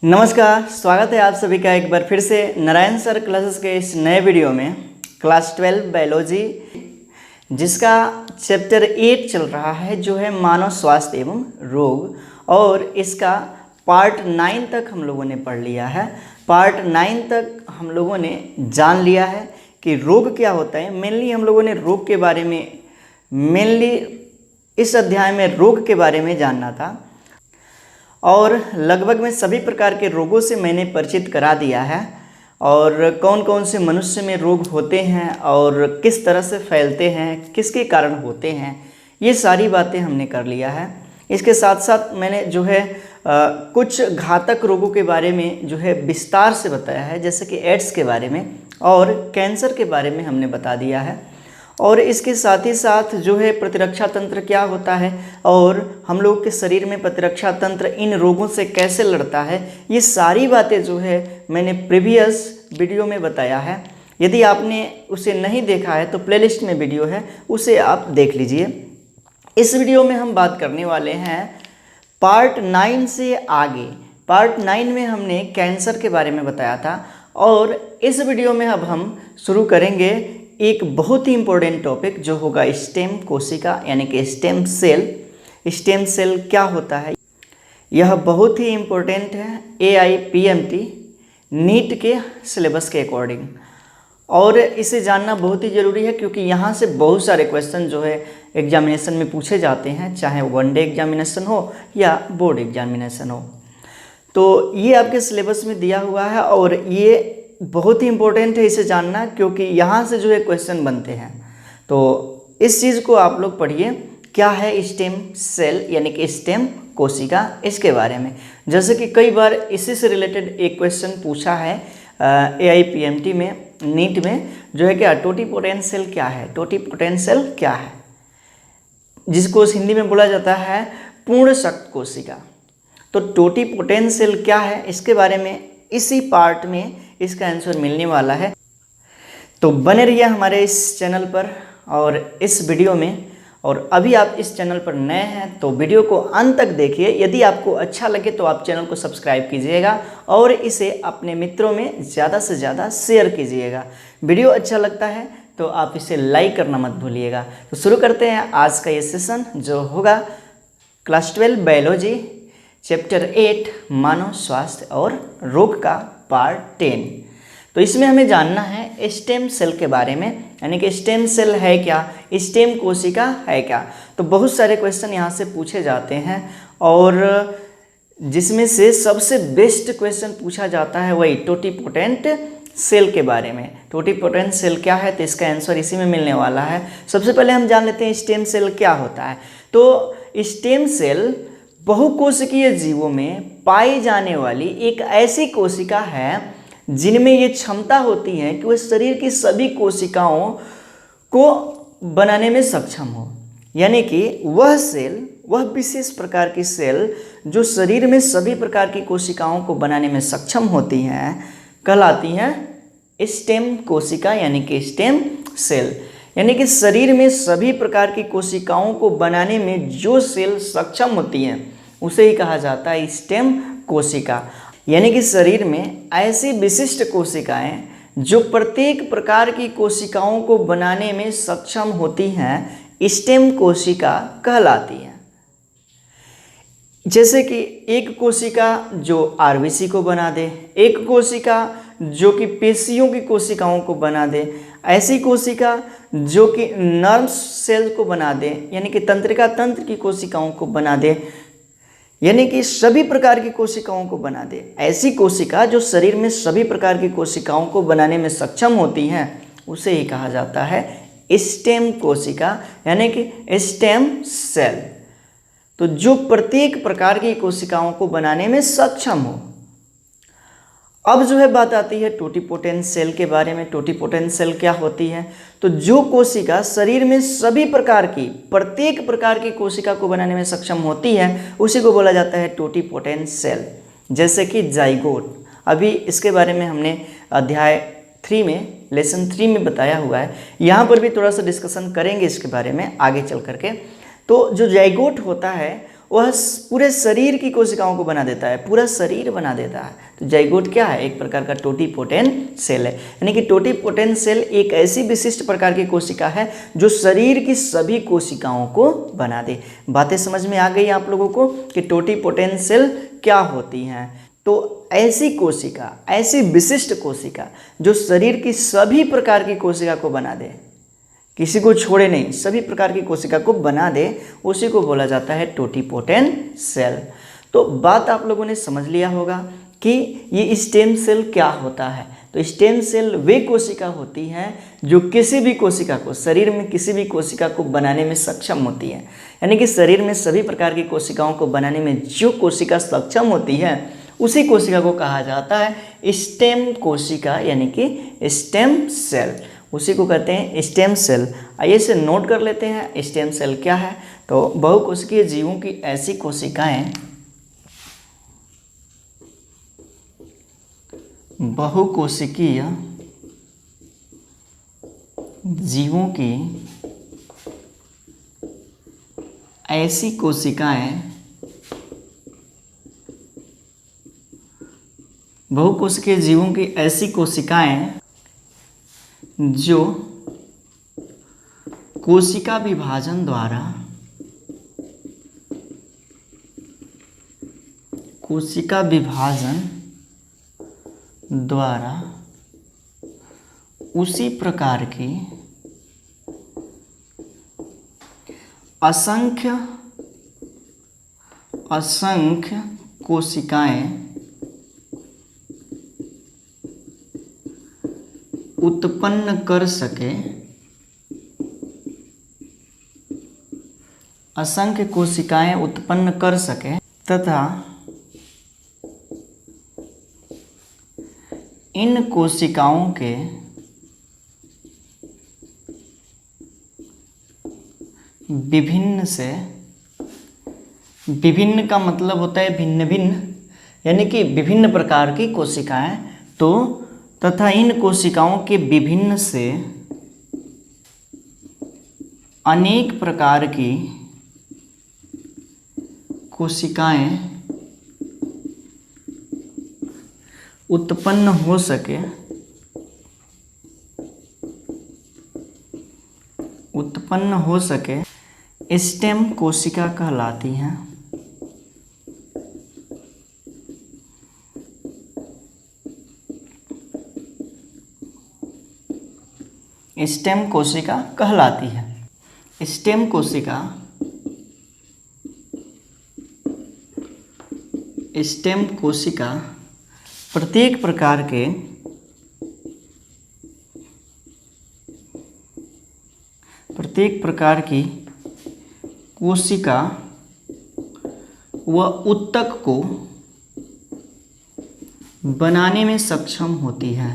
नमस्कार, स्वागत है आप सभी का एक बार फिर से नारायण सर क्लासेस के इस नए वीडियो में। क्लास 12 बायोलॉजी जिसका चैप्टर 8 चल रहा है जो है मानव स्वास्थ्य एवं रोग, और इसका पार्ट 9 तक हम लोगों ने पढ़ लिया है। पार्ट 9 तक हम लोगों ने जान लिया है कि रोग क्या होता है। मेनली हम लोगों ने रोग के बारे में इस अध्याय में रोग के बारे में जानना था, और लगभग में सभी प्रकार के रोगों से मैंने परिचित करा दिया है, और कौन कौन से मनुष्य में रोग होते हैं और किस तरह से फैलते हैं, किसके कारण होते हैं, ये सारी बातें हमने कर लिया है। इसके साथ साथ मैंने जो है कुछ घातक रोगों के बारे में जो है विस्तार से बताया है, जैसे कि एड्स के बारे में और कैंसर के बारे में हमने बता दिया है। और इसके साथ ही साथ जो है प्रतिरक्षा तंत्र क्या होता है और हम लोग के शरीर में प्रतिरक्षा तंत्र इन रोगों से कैसे लड़ता है, ये सारी बातें जो है मैंने प्रीवियस वीडियो में बताया है। यदि आपने उसे नहीं देखा है तो प्लेलिस्ट में वीडियो है, उसे आप देख लीजिए। इस वीडियो में हम बात करने वाले हैं पार्ट 9 से आगे। पार्ट 9 में हमने कैंसर के बारे में बताया था, और इस वीडियो में अब हम शुरू करेंगे एक बहुत ही इम्पोर्टेंट टॉपिक जो होगा स्टेम कोशिका यानी कि स्टेम सेल। स्टेम सेल क्या होता है, यह बहुत ही इम्पोर्टेंट है AIPMT नीट के सिलेबस के अकॉर्डिंग, और इसे जानना बहुत ही ज़रूरी है क्योंकि यहाँ से बहुत सारे क्वेश्चन जो है एग्जामिनेशन में पूछे जाते हैं, चाहे वनडे एग्जामिनेशन हो या बोर्ड एग्जामिनेशन हो। तो ये आपके सिलेबस में दिया हुआ है और ये बहुत ही इम्पोर्टेंट है इसे जानना, क्योंकि यहाँ से जो है क्वेश्चन बनते हैं। तो इस चीज़ को आप लोग पढ़िए, क्या है स्टेम सेल यानी कि स्टेम कोशिका, इसके बारे में। जैसे कि कई बार इसी से रिलेटेड एक क्वेश्चन पूछा है AIPMT में, नीट में, जो है क्या टोटिपोटेंट सेल क्या है। टोटिपोटेंट सेल क्या है, जिसको हिंदी में बोला जाता है पूर्ण शक्त कोशिका। तो टोटिपोटेंट सेल क्या है, इसके बारे में इसी पार्ट में इसका आंसर मिलने वाला है। तो बने रहिए हमारे इस चैनल पर और इस वीडियो में। और अभी आप इस चैनल पर नए हैं तो वीडियो को अंत तक देखिए। यदि आपको अच्छा लगे तो आप चैनल को सब्सक्राइब कीजिएगा और इसे अपने मित्रों में ज़्यादा से ज़्यादा शेयर कीजिएगा। वीडियो अच्छा लगता है तो आप इसे लाइक करना मत भूलिएगा। तो शुरू करते हैं आज का ये सेशन जो होगा क्लास 12 बायोलॉजी चैप्टर 8 मानव स्वास्थ्य और रोग का पार्ट 10। तो इसमें हमें जानना है स्टेम सेल के बारे में, यानी कि स्टेम सेल है क्या, स्टेम कोशिका है क्या। तो बहुत सारे क्वेश्चन यहाँ से पूछे जाते हैं, और जिसमें से सबसे बेस्ट क्वेश्चन पूछा जाता है वही टोटिपोटेंट सेल के बारे में। टोटिपोटेंट सेल क्या है, तो इसका आंसर इसी में मिलने वाला है। सबसे पहले हम जान लेते हैं स्टेम सेल क्या होता है। तो स्टेम सेल बहुकोशिकीय जीवों में पाई जाने वाली एक ऐसी कोशिका है जिनमें ये क्षमता होती है कि वह शरीर की सभी कोशिकाओं को बनाने में सक्षम हो। यानी कि वह सेल, वह विशेष प्रकार की सेल जो शरीर में सभी प्रकार की कोशिकाओं को बनाने में सक्षम होती हैं, कहलाती हैं स्टेम कोशिका यानी कि स्टेम सेल। यानी कि शरीर में सभी प्रकार की कोशिकाओं को बनाने में जो सेल सक्षम होती हैं उसे ही कहा जाता है स्टेम कोशिका। यानी कि शरीर में ऐसी विशिष्ट कोशिकाएं जो प्रत्येक प्रकार की कोशिकाओं को बनाने में सक्षम होती हैं स्टेम कोशिका कहलाती हैं। जैसे कि एक कोशिका जो RBC को बना दे, एक कोशिका जो कि पेशियों की कोशिकाओं को बना दे, ऐसी कोशिका जो कि नर्व सेल को बना दे यानी कि तंत्रिका तंत्र की कोशिकाओं को बना दे, यानी कि सभी प्रकार की कोशिकाओं को बना दे। ऐसी कोशिका जो शरीर में सभी प्रकार की कोशिकाओं को बनाने में सक्षम होती हैं उसे ही कहा जाता है स्टेम कोशिका यानी कि स्टेम सेल। तो जो प्रत्येक प्रकार की कोशिकाओं को बनाने में सक्षम हो। अब जो है बात आती है टोटिपोटेंट सेल के बारे में। टोटिपोटेंट सेल क्या होती है, तो जो कोशिका शरीर में सभी प्रकार की, प्रत्येक प्रकार की कोशिका को बनाने में सक्षम होती है उसी को बोला जाता है टोटिपोटेंट सेल। जैसे कि जाइगोट, अभी इसके बारे में हमने अध्याय 3 में, लेसन 3 में बताया हुआ है। यहाँ पर भी थोड़ा सा डिस्कशन करेंगे इसके बारे में आगे चल करके। तो जो जाइगोट होता है वह पूरे शरीर की कोशिकाओं को बना देता है, पूरा शरीर बना देता है। तो जाइगोट क्या है? एक प्रकार का टोटीपोटेंट सेल है। यानी कि टोटीपोटेंट सेल एक ऐसी विशिष्ट प्रकार की कोशिका है जो शरीर की सभी कोशिकाओं को बना दे। बातें समझ में आ गई आप लोगों को कि टोटीपोटेंट सेल क्या होती हैं? तो ऐसी कोशिका, ऐसी विशिष्ट कोशिका जो शरीर की सभी प्रकार की कोशिका को बना दे, किसी को छोड़े नहीं, सभी प्रकार की कोशिका को बना दे, उसी को बोला जाता है टोटीपोटेंट सेल। तो बात आप लोगों ने समझ लिया होगा कि ये स्टेम सेल क्या होता है। तो स्टेम सेल वे कोशिका होती हैं जो किसी भी कोशिका को, शरीर में किसी भी कोशिका को बनाने में सक्षम होती है। यानी कि शरीर में सभी प्रकार की कोशिकाओं को बनाने में जो कोशिका सक्षम होती है उसी कोशिका को कहा जाता है स्टेम कोशिका, यानी कि स्टेम सेल, उसी को कहते हैं स्टेम सेल। आइए इसे नोट कर लेते हैं, स्टेम सेल क्या है। तो बहुकोशिकीय जीवों की ऐसी कोशिकाएं, बहुकोशिकीय जीवों की ऐसी कोशिकाएं, बहुकोशिकीय जीवों की ऐसी कोशिकाएं जो कोशिका विभाजन द्वारा, कोशिका विभाजन द्वारा उसी प्रकार की असंख्य कोशिकाएं उत्पन्न कर सके, असंख्य कोशिकाएं उत्पन्न कर सके तथा इन कोशिकाओं के विभिन्न से, विभिन्न का मतलब होता है भिन्न भिन्न, यानी कि विभिन्न प्रकार की कोशिकाएं, तो तथा इन कोशिकाओं के विभिन्न से अनेक प्रकार की कोशिकाएं उत्पन्न हो सके, उत्पन्न हो सके, स्टेम कोशिका कहलाती हैं। स्टेम कोशिका कहलाती है। स्टेम कोशिका, स्टेम कोशिका प्रत्येक प्रकार के की कोशिका व उत्तक को बनाने में सक्षम होती है।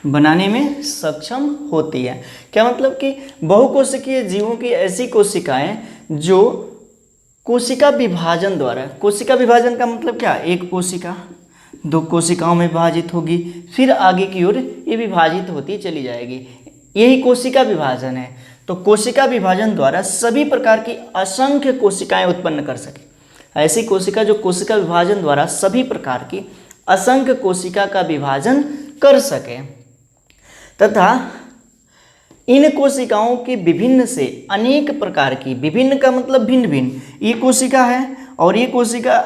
बनाने में सक्षम होती है। क्या मतलब कि बहुकोशिकीय जीवों की ऐसी कोशिकाएं जो कोशिका विभाजन द्वारा, कोशिका विभाजन का मतलब क्या, एक कोशिका दो कोशिकाओं में विभाजित होगी, फिर आगे की ओर ये विभाजित होती चली जाएगी, यही कोशिका विभाजन है। तो कोशिका विभाजन द्वारा सभी प्रकार की असंख्य कोशिकाएं उत्पन्न कर सके, ऐसी कोशिका जो कोशिका विभाजन द्वारा सभी प्रकार की असंख्य कोशिका का विभाजन कर सके तथा इन कोशिकाओं के विभिन्न से अनेक प्रकार की, विभिन्न का मतलब भिन्न भिन्न, ये कोशिका है और ये कोशिका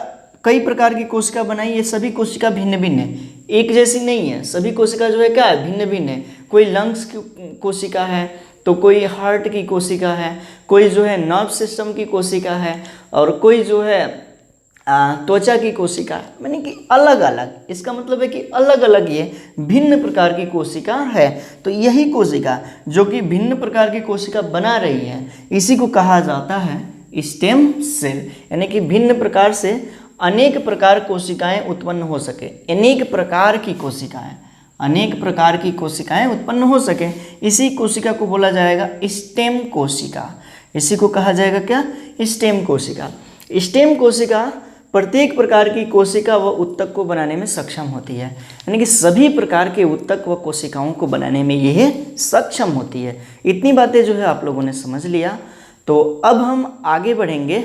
कई प्रकार की कोशिका बनाई, ये सभी कोशिका भिन्न भिन्न है, एक जैसी नहीं है। सभी कोशिका जो है क्या है, भिन्न भिन्न है। कोई लंग्स की कोशिका है, तो कोई हार्ट की कोशिका है, कोई जो है नर्व सिस्टम की कोशिका है, और कोई जो है त्वचा की कोशिका, यानी कि अलग अलग, इसका मतलब है कि अलग अलग ये भिन्न प्रकार की कोशिका है। तो यही कोशिका जो कि भिन्न प्रकार की कोशिका बना रही है, इसी को कहा जाता है स्टेम सेल। यानी कि भिन्न प्रकार से अनेक प्रकार कोशिकाएं उत्पन्न हो सके, अनेक प्रकार की कोशिकाएं, अनेक प्रकार की कोशिकाएं उत्पन्न हो सके, इसी कोशिका को बोला जाएगा स्टेम कोशिका। इसी को कहा जाएगा क्या, स्टेम कोशिका। स्टेम कोशिका प्रत्येक प्रकार की कोशिका व उत्तक को बनाने में सक्षम होती है, यानी कि सभी प्रकार के उत्तक व कोशिकाओं को बनाने में यह सक्षम होती है। इतनी बातें जो है आप लोगों ने समझ लिया। तो अब हम आगे बढ़ेंगे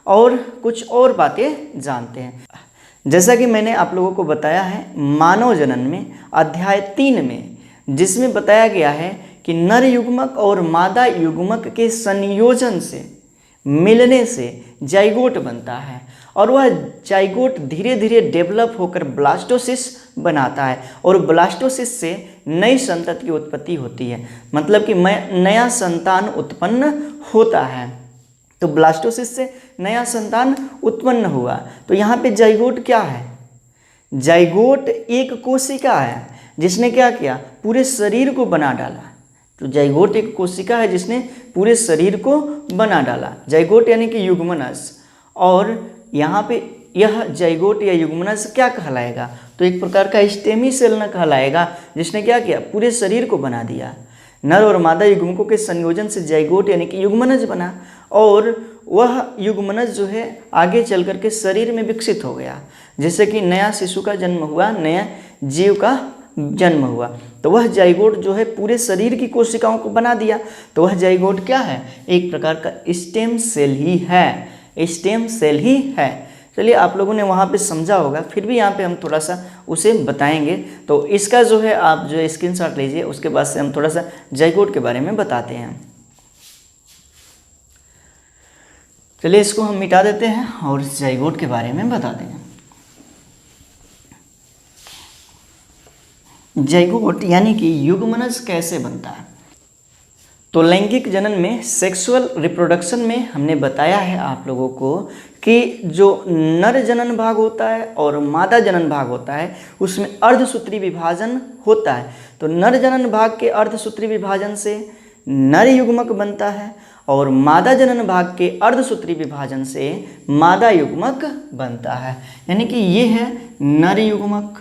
और कुछ और बातें जानते हैं। जैसा कि मैंने आप लोगों को बताया है मानव जनन में अध्याय 3 में, जिसमें बताया गया है कि नर युग्मक और मादा युग्मक के संयोजन से मिलने से जाइगोट बनता है और वह जाइगोट धीरे धीरे डेवलप होकर ब्लास्टोसिस बनाता है और ब्लास्टोसिस से नई संतति की उत्पत्ति होती है, मतलब कि नया संतान उत्पन्न होता है। तो ब्लास्टोसिस से नया संतान उत्पन्न हुआ। तो यहाँ पे जाइगोट क्या है? जाइगोट एक कोशिका है जिसने क्या किया, पूरे शरीर को बना डाला। तो जाइगोट एक कोशिका है जिसने पूरे शरीर को बना डाला। जाइगोट यानी कि युग्मनज। और यहाँ पे यह जाइगोट या युग्मनज क्या कहलाएगा? तो एक प्रकार का स्टेमी सेल न कहलाएगा, जिसने क्या किया, पूरे शरीर को बना दिया। नर और मादा युग्मकों के संयोजन से जाइगोट यानी कि युग्मनज बना और वह युग्मनज जो है आगे चल करके शरीर में विकसित हो गया, जैसे कि नया शिशु का जन्म हुआ, नया जीव का जन्म हुआ। तो वह जाइगोट जो है पूरे शरीर की कोशिकाओं को बना दिया। तो वह जाइगोट क्या है? एक प्रकार का स्टेम सेल ही है, स्टेम सेल ही है। चलिए आप लोगों ने वहाँ पे समझा होगा, फिर भी यहाँ पे हम थोड़ा सा उसे बताएंगे। तो इसका जो है आप जो है स्क्रीनशॉट लीजिए, उसके बाद से हम थोड़ा सा जाइगोट के बारे में बताते हैं। चलिए इसको हम मिटा देते हैं और जाइगोट के बारे में बताते हैं। जाइगोट यानी कि युग्मनज कैसे बनता है? तो लैंगिक जनन में सेक्सुअल रिप्रोडक्शन में हमने बताया है आप लोगों को कि जो नर जनन भाग होता है और मादा जनन भाग होता है उसमें अर्धसूत्री विभाजन होता है। तो नर जनन भाग के अर्धसूत्री विभाजन से नर युग्मक बनता है और मादा जनन भाग के अर्धसूत्री विभाजन से मादा युग्मक बनता है। यानी कि ये है नर युग्मक,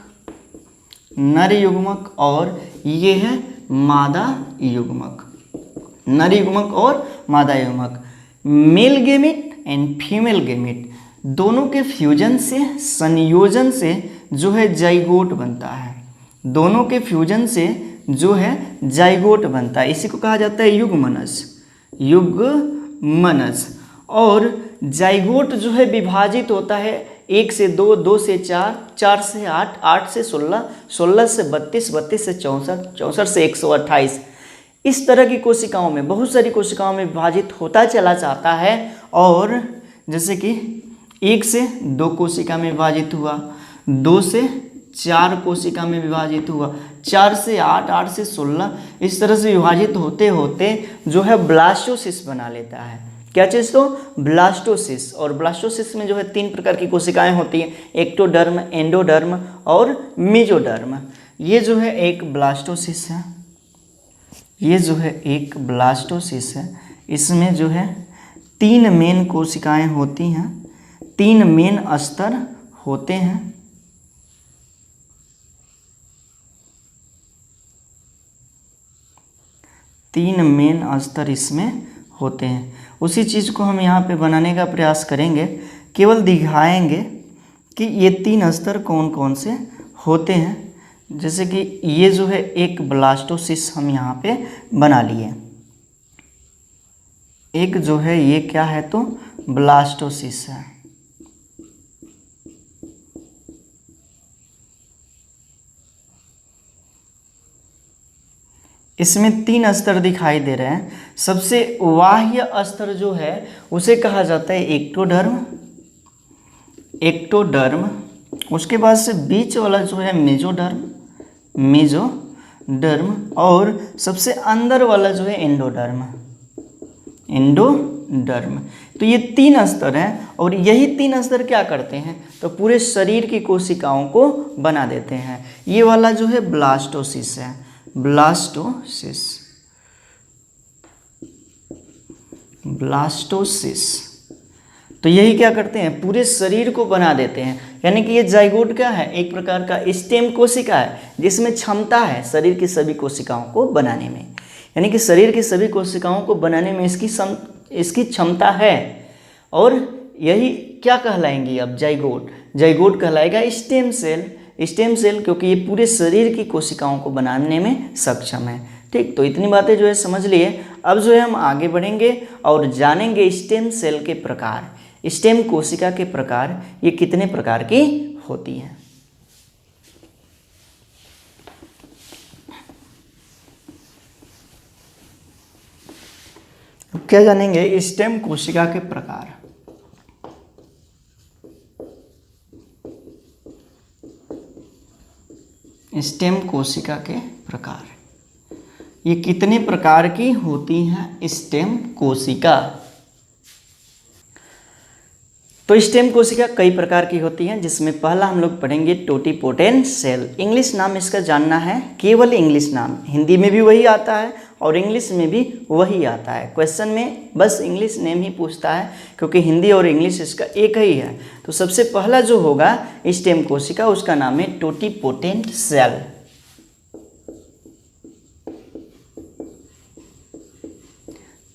नर युग्मक और ये है मादा युग्मक, नर युग्मक और मादा युग्मक। Male gamete and female gamete दोनों के फ्यूजन से, संयोजन से जो है जाइगोट बनता है। दोनों के फ्यूजन से जो है जाइगोट बनता है, इसी को कहा जाता है युग्मनज, युग्मनज। और जाइगोट जो है विभाजित होता है 1 से 2, 2 से 4, 4 से 8, 8 से 16, 16 से 32, 32 से 64, 64 से 128। इस तरह की कोशिकाओं में, बहुत सारी कोशिकाओं में विभाजित होता चला जाता है। और जैसे कि 1 से 2 कोशिका में विभाजित हुआ, 2 से 4 कोशिका में विभाजित हुआ, 4 से 8, 8 से 16, इस तरह से विभाजित होते होते जो है ब्लास्टोसिस बना लेता है। क्या चीज़? तो ब्लास्टोसिस। और ब्लास्टोसिस में जो है 3 प्रकार की कोशिकाएं होती हैं, एक्टोडर्म, एंडोडर्म और मेसोडर्म। ये जो है एक ब्लास्टोसिस है, ये जो है एक ब्लास्टोसिस है। इसमें जो है 3 मेन कोशिकाएं होती हैं, 3 मेन स्तर होते हैं। तीन मेन स्तर इसमें होते हैं। उसी चीज़ को हम यहाँ पे बनाने का प्रयास करेंगे, केवल दिखाएंगे कि ये 3 स्तर कौन कौन से होते हैं। जैसे कि ये जो है एक ब्लास्टोसिस हम यहाँ पे बना लिए। एक जो है ये क्या है? तो ब्लास्टोसिस है। इसमें 3 स्तर दिखाई दे रहे हैं। सबसे बाह्य स्तर जो है उसे कहा जाता है एक्टोडर्म, एक्टोडर्म। उसके बाद से बीच वाला जो है मेसोडर्म, मेसोडर्म। और सबसे अंदर वाला जो है एंडोडर्म, एंडोडर्म। तो ये 3 स्तर हैं और यही 3 स्तर क्या करते हैं? तो पूरे शरीर की कोशिकाओं को बना देते हैं। ये वाला जो है ब्लास्टोसिस है, ब्लास्टोसिस, ब्लास्टोसिस। तो यही क्या करते हैं? पूरे शरीर को बना देते हैं। यानी कि ये जाइगोट क्या है? एक प्रकार का स्टेम कोशिका है जिसमें क्षमता है शरीर की सभी कोशिकाओं को बनाने में। यानी कि शरीर की सभी कोशिकाओं को बनाने में इसकी क्षमता है। और यही क्या कहलाएंगी अब? जाइगोट। जाइगोट कहलाएगा स्टेम सेल। स्टेम सेल क्योंकि ये पूरे शरीर की कोशिकाओं को बनाने में सक्षम है। ठीक, तो इतनी बातें जो है समझ लिए। अब जो है हम आगे बढ़ेंगे और जानेंगे स्टेम सेल के प्रकार, स्टेम कोशिका के प्रकार, ये कितने प्रकार की होती हैं। क्या जानेंगे? स्टेम कोशिका के प्रकार। स्टेम कोशिका के प्रकार, ये कितने प्रकार की होती हैं स्टेम कोशिका? तो स्टेम कोशिका कई प्रकार की होती हैं, जिसमें पहला हम लोग पढ़ेंगे टोटिपोटेंट सेल। इंग्लिश नाम इसका जानना है, केवल इंग्लिश नाम, हिंदी में भी वही आता है और इंग्लिश में भी वही आता है। क्वेश्चन में बस इंग्लिश नेम ही पूछता है, क्योंकि हिंदी और इंग्लिश इसका एक ही है। तो सबसे पहला जो होगा स्टेम कोशिका, उसका नाम है टोटिपोटेंट सेल।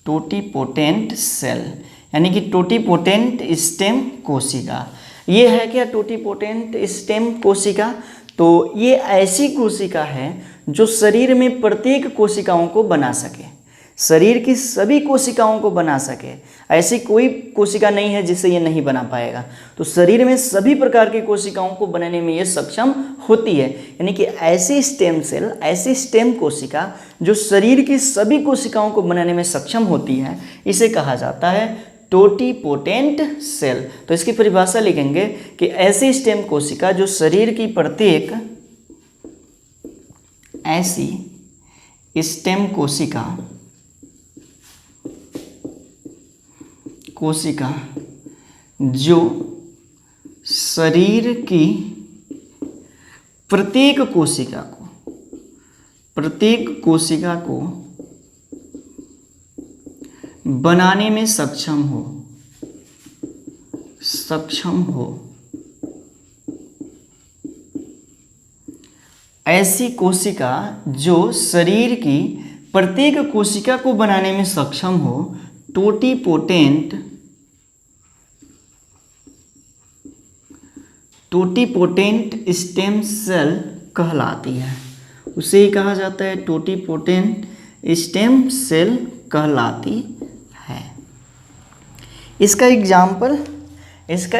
टोटिपोटेंट सेल यानी कि टोटिपोटेंट स्टेम कोशिका। ये है क्या टोटिपोटेंट स्टेम कोशिका? तो ये ऐसी कोशिका है जो शरीर में प्रत्येक कोशिकाओं को बना सके, शरीर की सभी कोशिकाओं को बना सके। ऐसी कोई कोशिका नहीं है जिसे ये नहीं बना पाएगा। तो शरीर में सभी प्रकार की कोशिकाओं को बनाने में ये सक्षम होती है। यानी कि ऐसी स्टेम सेल, ऐसी स्टेम कोशिका जो शरीर की सभी कोशिकाओं को बनाने में सक्षम होती है, इसे कहा जाता है टोटिपोटेंट सेल। तो इसकी परिभाषा लिखेंगे कि ऐसी स्टेम कोशिका जो शरीर की प्रत्येक, ऐसी स्टेम कोशिका जो शरीर की प्रत्येक कोशिका को बनाने में सक्षम हो। ऐसी कोशिका जो शरीर की प्रत्येक कोशिका को बनाने में सक्षम हो, टोटिपोटेंट स्टेम सेल कहलाती है। उसे ही कहा जाता है टोटिपोटेंट स्टेम सेल कहलाती है। इसका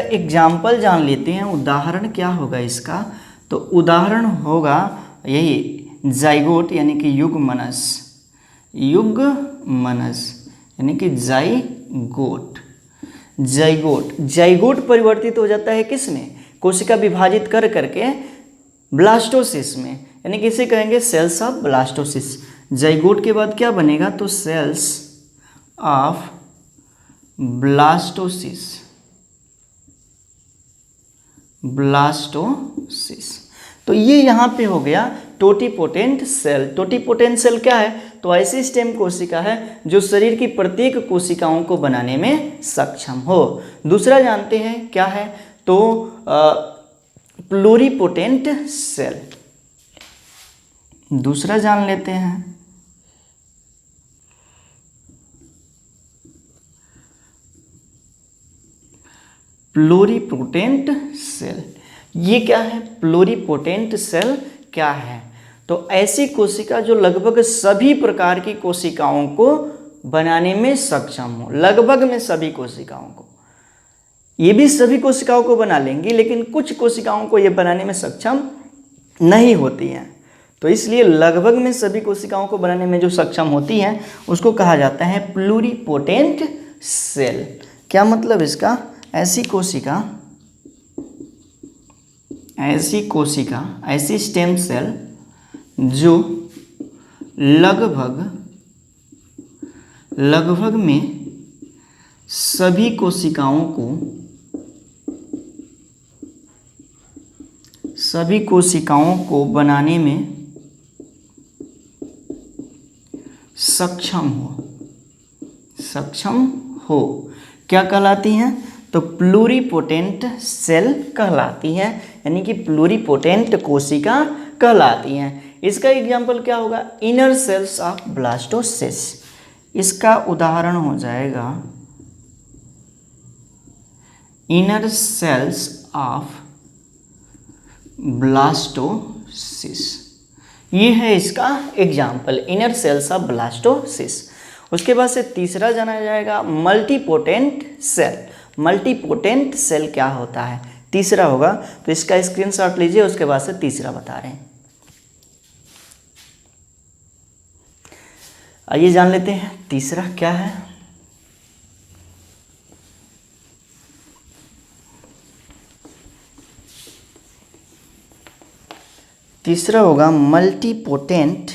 एग्जाम्पल जान लेते हैं। उदाहरण क्या होगा इसका? तो उदाहरण होगा यही जाइगोट यानी कि युग्मनस यानी कि जाइगोट परिवर्तित हो जाता है किसमें? कोशिका विभाजित कर करके ब्लास्टोसिस में, यानी कि इसे कहेंगे सेल्स ऑफ ब्लास्टोसिस। जाइगोट के बाद क्या बनेगा? तो सेल्स ऑफ ब्लास्टोसिस। तो ये यहाँ पे हो गया टोटिपोटेंट सेल। टोटिपोटेंट सेल क्या है? तो ऐसी स्टेम कोशिका है जो शरीर की प्रत्येक कोशिकाओं को बनाने में सक्षम हो। दूसरा जानते हैं क्या है? तो प्लूरिपोटेंट सेल। दूसरा जान लेते हैं। प्लूरिपोटेंट सेल, ये क्या है? प्लूरिपोटेंट सेल क्या है? तो ऐसी कोशिका जो लगभग सभी प्रकार की कोशिकाओं को बनाने में सक्षम हो, लगभग में सभी कोशिकाओं को। ये भी सभी कोशिकाओं को बना लेंगी, लेकिन कुछ कोशिकाओं को ये बनाने में सक्षम नहीं होती हैं। तो इसलिए लगभग में सभी कोशिकाओं को बनाने में जो सक्षम होती हैं उसको कहा जाता है प्लूरिपोटेंट सेल। क्या मतलब इसका? ऐसी कोशिका, ऐसी स्टेम सेल जो लगभग में सभी कोशिकाओं को बनाने में सक्षम हो, क्या कहलाती हैं? तो प्लूरिपोटेंट सेल कहलाती हैं, यानी कि प्लूरिपोटेंट कोशिका कहलाती हैं। इसका एग्जाम्पल क्या होगा? Inner cells of blastocyst. इसका उदाहरण हो जाएगा इनर सेल्स ऑफ ब्लास्टोसिस। ये है इसका example, inner cells of blastocyst. उसके बाद से तीसरा जाना जाएगा मल्टीपोटेंट सेल। मल्टीपोटेंट सेल क्या होता है, तीसरा होगा, तो इसका स्क्रीनशॉट लीजिए, उसके बाद से तीसरा बता रहे हैं। आइए जान लेते हैं तीसरा क्या है। तीसरा होगा मल्टीपोटेंट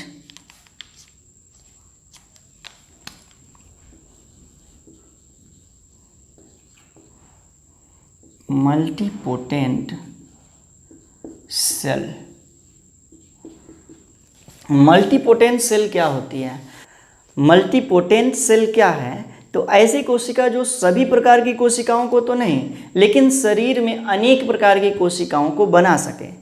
सेल। मल्टीपोटेंट सेल क्या होती है? मल्टीपोटेंट सेल क्या है? तो ऐसी कोशिका जो सभी प्रकार की कोशिकाओं को तो नहीं, लेकिन शरीर में अनेक प्रकार की कोशिकाओं को बना सके।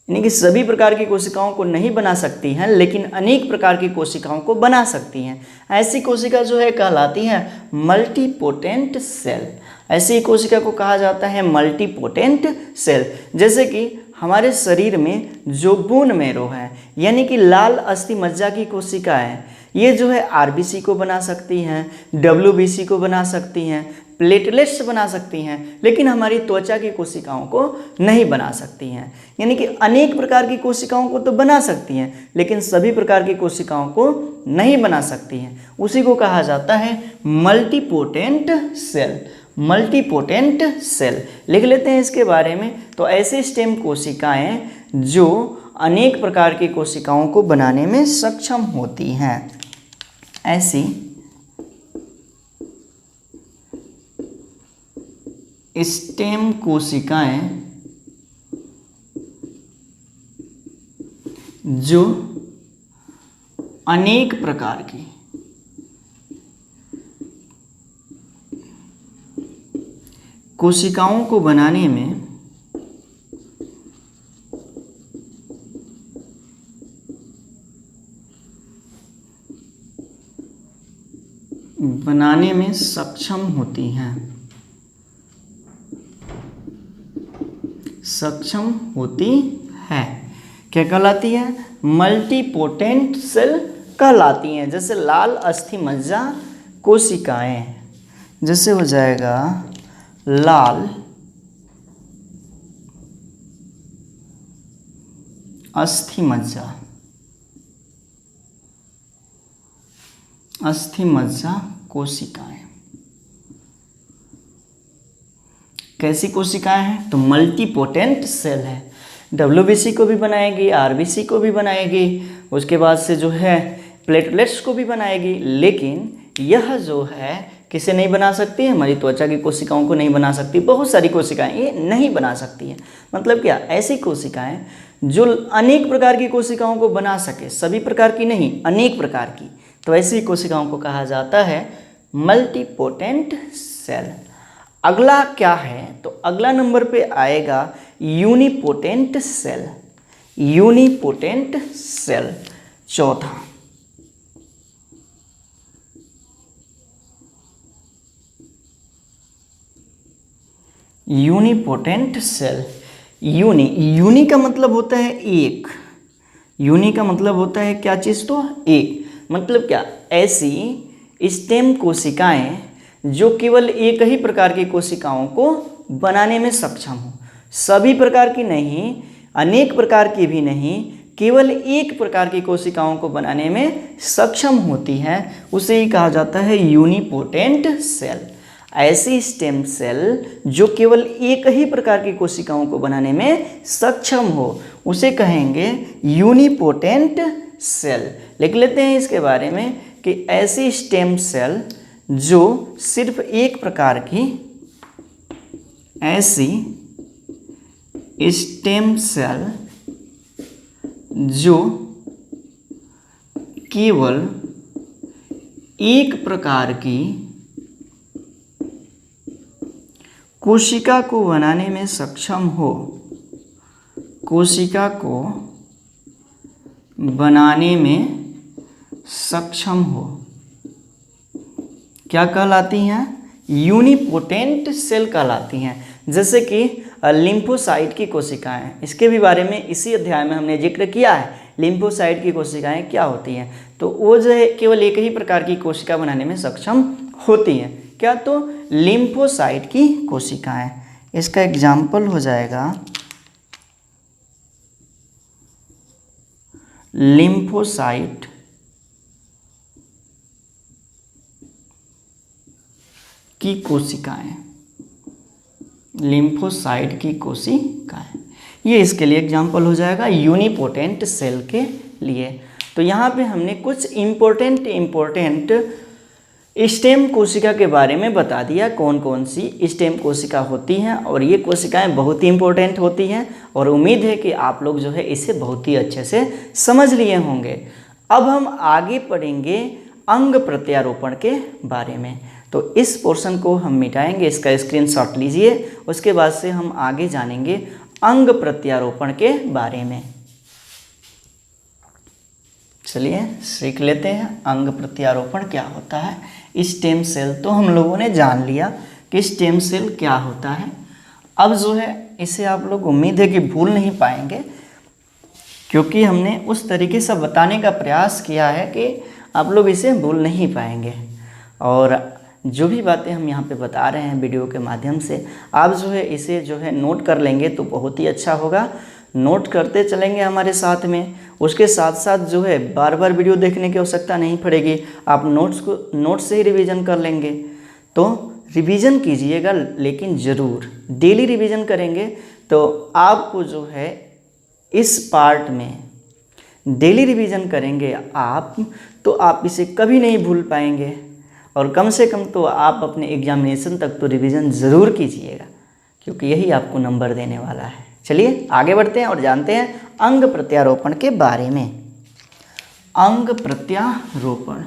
यानी कि सभी प्रकार की कोशिकाओं को नहीं बना सकती हैं, लेकिन अनेक प्रकार की कोशिकाओं को बना सकती हैं। ऐसी कोशिका जो है कहलाती है मल्टीपोटेंट सेल। ऐसी कोशिका को कहा जाता है मल्टीपोटेंट सेल। जैसे कि हमारे शरीर में जो बोन मैरो है, यानी कि लाल अस्थि मज्जा की कोशिकाएं, ये जो है आरबीसी को बना सकती हैं, डब्ल्यूबीसी को बना सकती हैं, प्लेटलेट्स बना सकती हैं, लेकिन हमारी त्वचा की कोशिकाओं को नहीं बना सकती हैं। यानी कि अनेक प्रकार की कोशिकाओं को तो बना सकती हैं, लेकिन सभी प्रकार की कोशिकाओं को नहीं बना सकती हैं। उसी को कहा जाता है मल्टीपोटेंट सेल। मल्टीपोटेंट सेल लिख लेते हैं इसके बारे में। तो ऐसे स्टेम कोशिकाएं जो अनेक प्रकार की कोशिकाओं को बनाने में सक्षम होती हैं, ऐसी स्टेम कोशिकाएं जो अनेक प्रकार की कोशिकाओं को बनाने में सक्षम होती हैं, सक्षम होती है। क्या कहलाती है? मल्टीपोटेंट सेल कहलाती हैं। जैसे लाल अस्थि मज्जा कोशिकाएं, जैसे हो जाएगा लाल अस्थि मज्जा कोशिकाएं कैसी कोशिकाएं हैं? तो मल्टीपोटेंट सेल है। डब्ल्यूबीसी को भी बनाएगी, आरबीसी को भी बनाएगी, उसके बाद से जो है प्लेटलेट्स को भी बनाएगी, लेकिन यह जो है किसे नहीं बना सकती है? हमारी त्वचा की कोशिकाओं को नहीं बना सकती। बहुत सारी कोशिकाएं ये नहीं बना सकती है। मतलब क्या? ऐसी कोशिकाएं जो अनेक प्रकार की कोशिकाओं को बना सके, सभी प्रकार की नहीं, अनेक प्रकार की, तो ऐसी कोशिकाओं को कहा जाता है मल्टीपोटेंट सेल। अगला क्या है? तो अगला नंबर पे आएगा यूनिपोटेंट सेल। यूनिपोटेंट सेल चौथा। Unipotent cell. यूनी का मतलब होता है एक। यूनी का मतलब होता है क्या चीज़? तो एक। मतलब क्या? ऐसी स्टेम कोशिकाएं जो केवल एक ही प्रकार की कोशिकाओं को बनाने में सक्षम हो, सभी प्रकार की नहीं, अनेक प्रकार की भी नहीं, केवल एक प्रकार की कोशिकाओं को बनाने में सक्षम होती है, उसे ही कहा जाता है यूनिपोटेंट सेल। ऐसी स्टेम सेल जो केवल एक ही प्रकार की कोशिकाओं को बनाने में सक्षम हो, उसे कहेंगे यूनिपोटेंट सेल। लिख लेते हैं इसके बारे में कि ऐसी स्टेम सेल जो सिर्फ एक प्रकार की, ऐसी स्टेम सेल जो केवल एक प्रकार की कोशिका को बनाने में सक्षम हो, कोशिका को बनाने में सक्षम हो, क्या कहलाती हैं? यूनिपोटेंट सेल कहलाती हैं। जैसे कि लिम्फोसाइट की कोशिकाएं, इसके भी बारे में इसी अध्याय में हमने जिक्र किया है। लिम्फोसाइट की कोशिकाएं क्या होती हैं, तो वो जो है केवल एक ही प्रकार की कोशिका बनाने में सक्षम होती हैं। क्या, तो लिम्फोसाइट की कोशिकाएं। इसका एग्जाम्पल हो जाएगा लिम्फोसाइट की कोशिकाएं, लिम्फोसाइट की कोशिकाएं, ये इसके लिए एग्जाम्पल हो जाएगा यूनिपोटेंट सेल के लिए। तो यहाँ पे हमने कुछ इम्पोर्टेंट स्टेम कोशिका के बारे में बता दिया, कौन कौन सी स्टेम कोशिका होती हैं, और ये कोशिकाएं बहुत ही इम्पोर्टेंट होती हैं, और उम्मीद है कि आप लोग जो है इसे बहुत ही अच्छे से समझ लिए होंगे। अब हम आगे पढ़ेंगे अंग प्रत्यारोपण के बारे में। तो इस पोर्शन को हम मिटाएंगे, इसका स्क्रीनशॉट लीजिए। उसके बाद से हम आगे जानेंगे अंग प्रत्यारोपण के बारे में। चलिए सीख लेते हैं अंग प्रत्यारोपण क्या होता है। स्टेम सेल तो हम लोगों ने जान लिया कि स्टेम सेल क्या होता है। अब जो है इसे आप लोग उम्मीद है कि भूल नहीं पाएंगे, क्योंकि हमने उस तरीके से बताने का प्रयास किया है कि आप लोग इसे भूल नहीं पाएंगे। और जो भी बातें हम यहाँ पे बता रहे हैं वीडियो के माध्यम से, आप जो है इसे जो है नोट कर लेंगे तो बहुत ही अच्छा होगा। नोट करते चलेंगे हमारे साथ में। उसके साथ साथ जो है बार बार वीडियो देखने की आवश्यकता नहीं पड़ेगी, आप नोट्स से ही रिवीजन कर लेंगे। तो रिवीजन कीजिएगा, लेकिन ज़रूर डेली रिवीजन करेंगे तो आपको जो है इस पार्ट में डेली रिवीजन करेंगे आप, तो आप इसे कभी नहीं भूल पाएंगे। और कम से कम तो आप अपने एग्जामिनेशन तक तो रिवीजन ज़रूर कीजिएगा, क्योंकि यही आपको नंबर देने वाला है। चलिए आगे बढ़ते हैं और जानते हैं अंग प्रत्यारोपण के बारे में। अंग प्रत्यारोपण,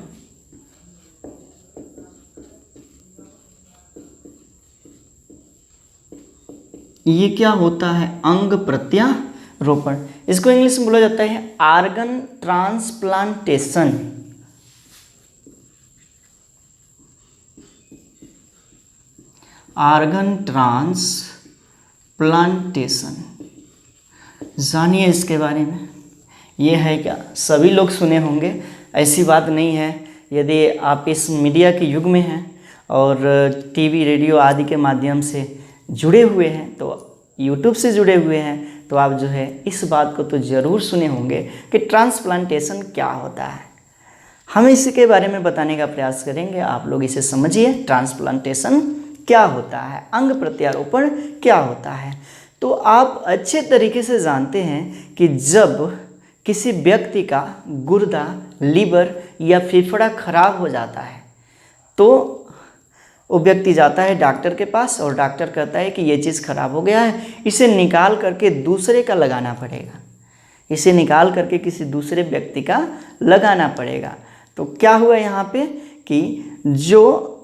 ये क्या होता है? अंग प्रत्यारोपण, इसको इंग्लिश में बोला जाता है आर्गन ट्रांसप्लांटेशन। आर्गन ट्रांसप्लांटेशन, जानिए इसके बारे में। ये है क्या? सभी लोग सुने होंगे, ऐसी बात नहीं है। यदि आप इस मीडिया के युग में हैं और टीवी रेडियो आदि के माध्यम से जुड़े हुए हैं, तो यूट्यूब से जुड़े हुए हैं, तो आप जो है इस बात को तो ज़रूर सुने होंगे कि ट्रांसप्लांटेशन क्या होता है। हम इसी के बारे में बताने का प्रयास करेंगे, आप लोग इसे समझिए। ट्रांसप्लांटेशन क्या होता है, अंग प्रत्यारोपण क्या होता है। तो आप अच्छे तरीके से जानते हैं कि जब किसी व्यक्ति का गुर्दा, लीवर या फेफड़ा खराब हो जाता है, तो वो व्यक्ति जाता है डॉक्टर के पास, और डॉक्टर कहता है कि ये चीज़ खराब हो गया है, इसे निकाल करके दूसरे का लगाना पड़ेगा, इसे निकाल करके किसी दूसरे व्यक्ति का लगाना पड़ेगा। तो क्या हुआ यहाँ पे कि जो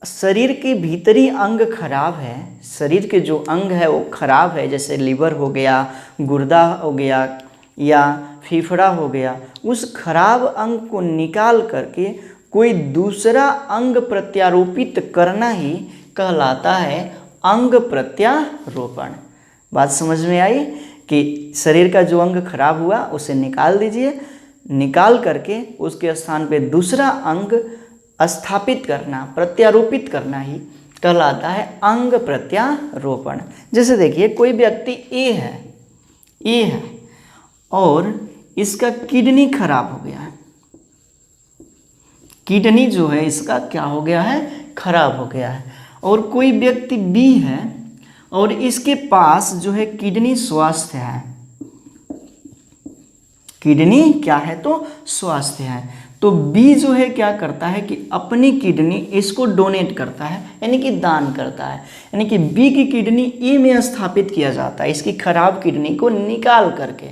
शरीर के भीतरी अंग खराब है, शरीर के जो अंग है वो खराब है, जैसे लीवर हो गया, गुर्दा हो गया या फेफड़ा हो गया, उस खराब अंग को निकाल करके कोई दूसरा अंग प्रत्यारोपित करना ही कहलाता है अंग प्रत्यारोपण। बात समझ में आई कि शरीर का जो अंग खराब हुआ उसे निकाल दीजिए, निकाल करके उसके स्थान पे दूसरा अंग स्थापित करना, प्रत्यारोपित करना ही कहलाता है अंग प्रत्यारोपण। जैसे देखिए कोई व्यक्ति ए है और इसका किडनी खराब हो गया है, किडनी जो है इसका क्या हो गया है? खराब हो गया है। और कोई व्यक्ति बी है और इसके पास जो है किडनी स्वस्थ है, किडनी क्या है? तो स्वस्थ है। तो बी जो है क्या करता है कि अपनी किडनी इसको डोनेट करता है, यानी कि दान करता है, यानी कि बी की किडनी ए में स्थापित किया जाता है, इसकी खराब किडनी को निकाल करके,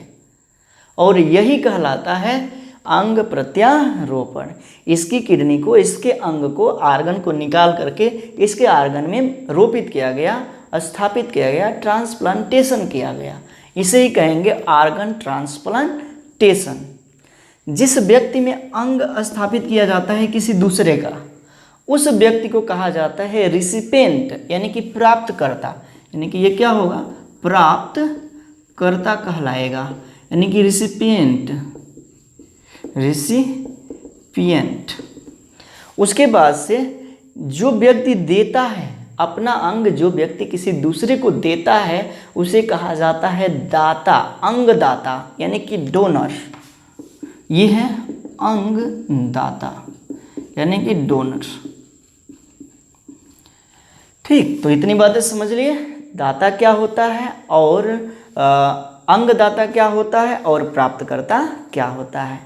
और यही कहलाता है अंग प्रत्यारोपण। इसकी किडनी को, इसके अंग को, आर्गन को निकाल करके इसके आर्गन में रोपित किया गया, स्थापित किया गया, ट्रांसप्लांटेशन किया गया। इसे ही कहेंगे आर्गन ट्रांसप्लांटेशन। जिस व्यक्ति में अंग स्थापित किया जाता है किसी दूसरे का, उस व्यक्ति को कहा जाता है रिसिपेंट, यानी कि प्राप्तकर्ता। यानी कि ये क्या होगा, प्राप्तकर्ता कहलाएगा, यानी कि रिसिपिएंट, रिसिपिएंट। उसके बाद से जो व्यक्ति देता है अपना अंग, जो व्यक्ति किसी दूसरे को देता है उसे कहा जाता है दाता, अंगदाता, यानी कि डोनर। ये है अंगदाता यानी कि डोनर। ठीक, तो इतनी बातें समझ लिए, दाता क्या होता है और अंगदाता क्या होता है और प्राप्तकर्ता क्या होता है।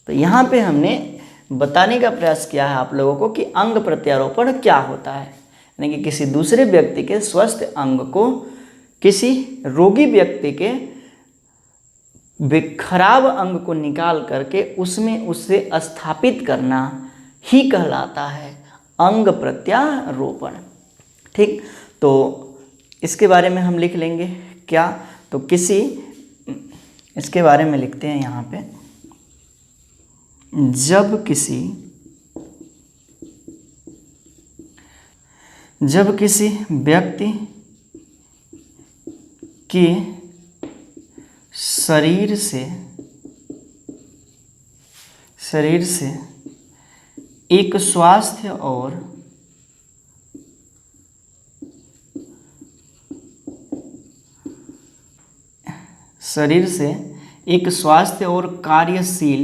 तो यहाँ पे हमने बताने का प्रयास किया है आप लोगों को कि अंग प्रत्यारोपण क्या होता है, यानी कि किसी दूसरे व्यक्ति के स्वस्थ अंग को किसी रोगी व्यक्ति के खराब अंग को निकाल करके उसमें उससे स्थापित करना ही कहलाता है अंग प्रत्यारोपण। ठीक, तो इसके बारे में हम लिख लेंगे क्या, तो किसी, इसके बारे में लिखते हैं यहाँ पे, जब किसी व्यक्ति के शरीर से एक स्वास्थ्य और कार्यशील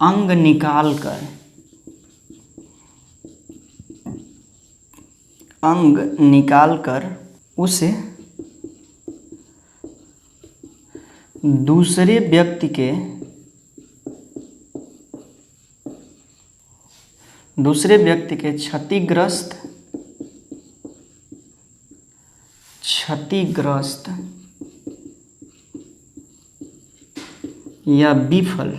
अंग निकालकर उसे दूसरे व्यक्ति के क्षतिग्रस्त या विफल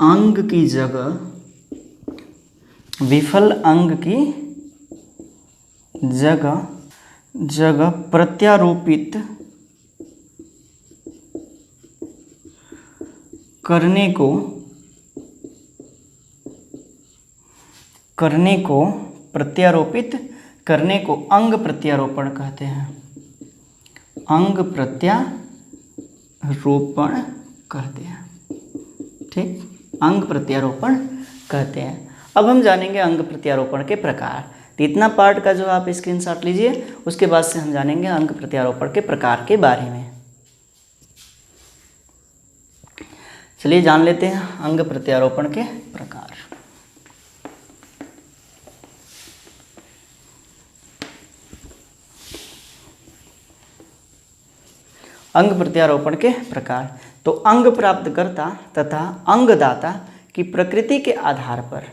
अंग की जगह प्रत्यारोपित करने को अंग प्रत्यारोपण कहते हैं। अंग प्रत्यारोपण कहते हैं। ठीक, अंग प्रत्यारोपण कहते हैं। अब हम जानेंगे अंग प्रत्यारोपण के प्रकार। तो इतना पार्ट का जो आप स्क्रीनशॉट लीजिए, उसके बाद से हम जानेंगे अंग प्रत्यारोपण के प्रकार के बारे में। चलिए जान लेते हैं अंग प्रत्यारोपण के प्रकार। अंग प्रत्यारोपण के प्रकार। तो अंग प्राप्तकर्ता तथा अंगदाता की प्रकृति के आधार पर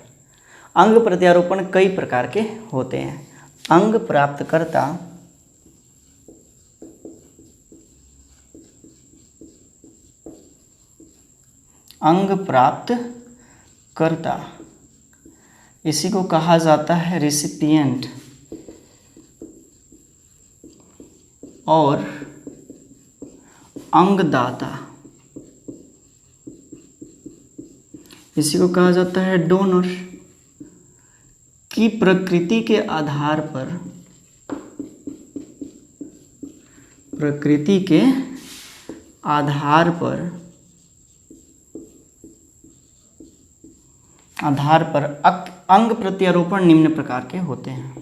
अंग प्रत्यारोपण कई प्रकार के होते हैं। अंग प्राप्तकर्ता इसी को कहा जाता है रिसिपिएंट, और अंगदाता इसी को कहा जाता है डोनर। की प्रकृति के आधार पर अंग प्रत्यारोपण निम्न प्रकार के होते हैं।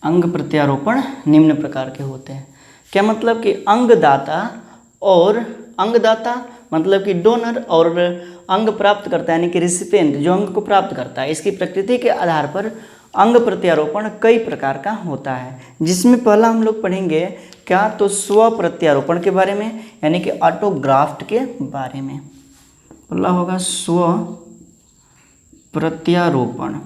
अंग प्रत्यारोपण निम्न प्रकार के होते हैं। क्या मतलब कि अंगदाता मतलब कि डोनर, और अंग प्राप्त करता है यानी कि रिसिपेंट जो अंग को प्राप्त करता है, इसकी प्रकृति के आधार पर अंग प्रत्यारोपण कई प्रकार का होता है। जिसमें पहला हम लोग पढ़ेंगे क्या, तो स्व प्रत्यारोपण के बारे में, यानी कि ऑटोग्राफ्ट के बारे में। पहला होगा स्व प्रत्यारोपण।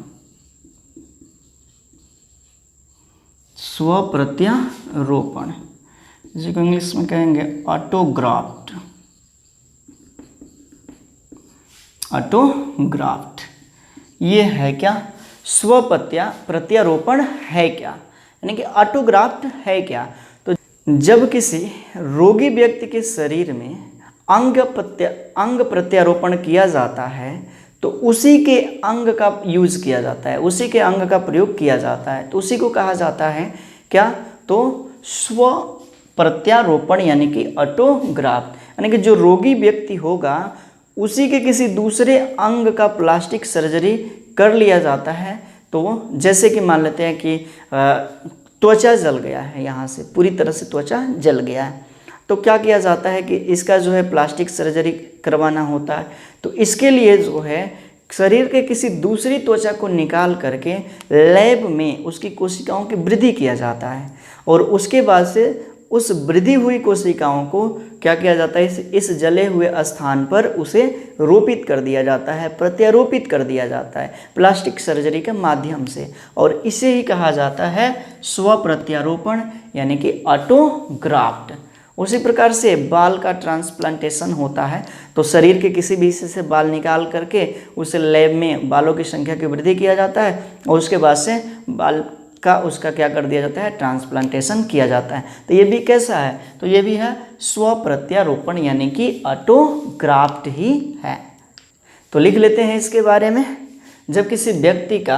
जिसको इंग्लिश में कहेंगे ऑटोग्राफ्ट। ऑटोग्राफ्ट। ये है क्या? प्रत्यारोपण है क्या, यानी कि ऑटोग्राफ्ट है क्या? तो जब किसी रोगी व्यक्ति के शरीर में अंग प्रत्यारोपण किया जाता है तो उसी के अंग का यूज किया जाता है, उसी के अंग का प्रयोग किया जाता है, तो उसी को कहा जाता है क्या? तो स्व प्रत्यारोपण यानी कि ऑटोग्राफ्ट। यानी कि जो रोगी व्यक्ति होगा उसी के किसी दूसरे अंग का प्लास्टिक सर्जरी कर लिया जाता है। तो जैसे कि मान लेते हैं कि त्वचा जल गया है, यहाँ से पूरी तरह से त्वचा जल गया है, तो क्या किया जाता है कि इसका जो है प्लास्टिक सर्जरी करवाना होता है। तो इसके लिए जो है शरीर के किसी दूसरी त्वचा को निकाल करके लैब में उसकी कोशिकाओं की वृद्धि किया जाता है और उसके बाद से उस वृद्धि हुई कोशिकाओं को क्या किया जाता है? इस जले हुए स्थान पर उसे रोपित कर दिया जाता है, प्रत्यारोपित कर दिया जाता है प्लास्टिक सर्जरी के माध्यम से, और इसे ही कहा जाता है स्व प्रत्यारोपण यानी कि ऑटोग्राफ्ट। उसी प्रकार से बाल का ट्रांसप्लांटेशन होता है, तो शरीर के किसी भी हिस्से से बाल निकाल करके उसे लैब में बालों की संख्या की वृद्धि किया जाता है और उसके बाद से बाल का उसका क्या कर दिया जाता है? ट्रांसप्लांटेशन किया जाता है। तो ये भी कैसा है? तो ये भी है स्व प्रत्यारोपण यानी कि ऑटोग्राफ्ट ही है। तो लिख लेते हैं इसके बारे में। जब किसी व्यक्ति का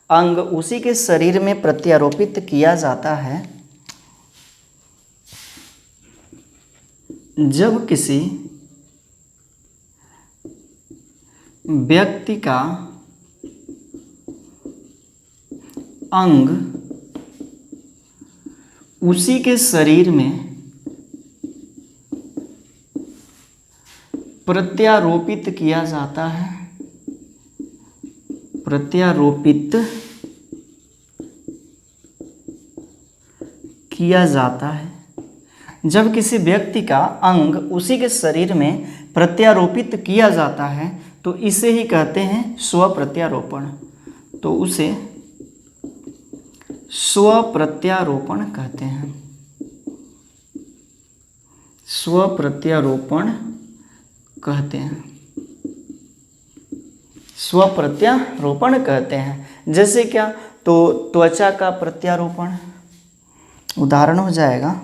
अंग उसी के शरीर में प्रत्यारोपित किया जाता है, जब किसी व्यक्ति का अंग उसी के शरीर में प्रत्यारोपित किया जाता है, प्रत्यारोपित किया जाता है। जब किसी व्यक्ति का अंग उसी के शरीर में प्रत्यारोपित किया जाता है तो इसे ही कहते हैं स्व प्रत्यारोपण। तो उसे स्व प्रत्यारोपण कहते हैं, स्व प्रत्यारोपण कहते हैं, स्व प्रत्यारोपण कहते हैं। जैसे क्या? तो त्वचा का प्रत्यारोपण उदाहरण हो जाएगा।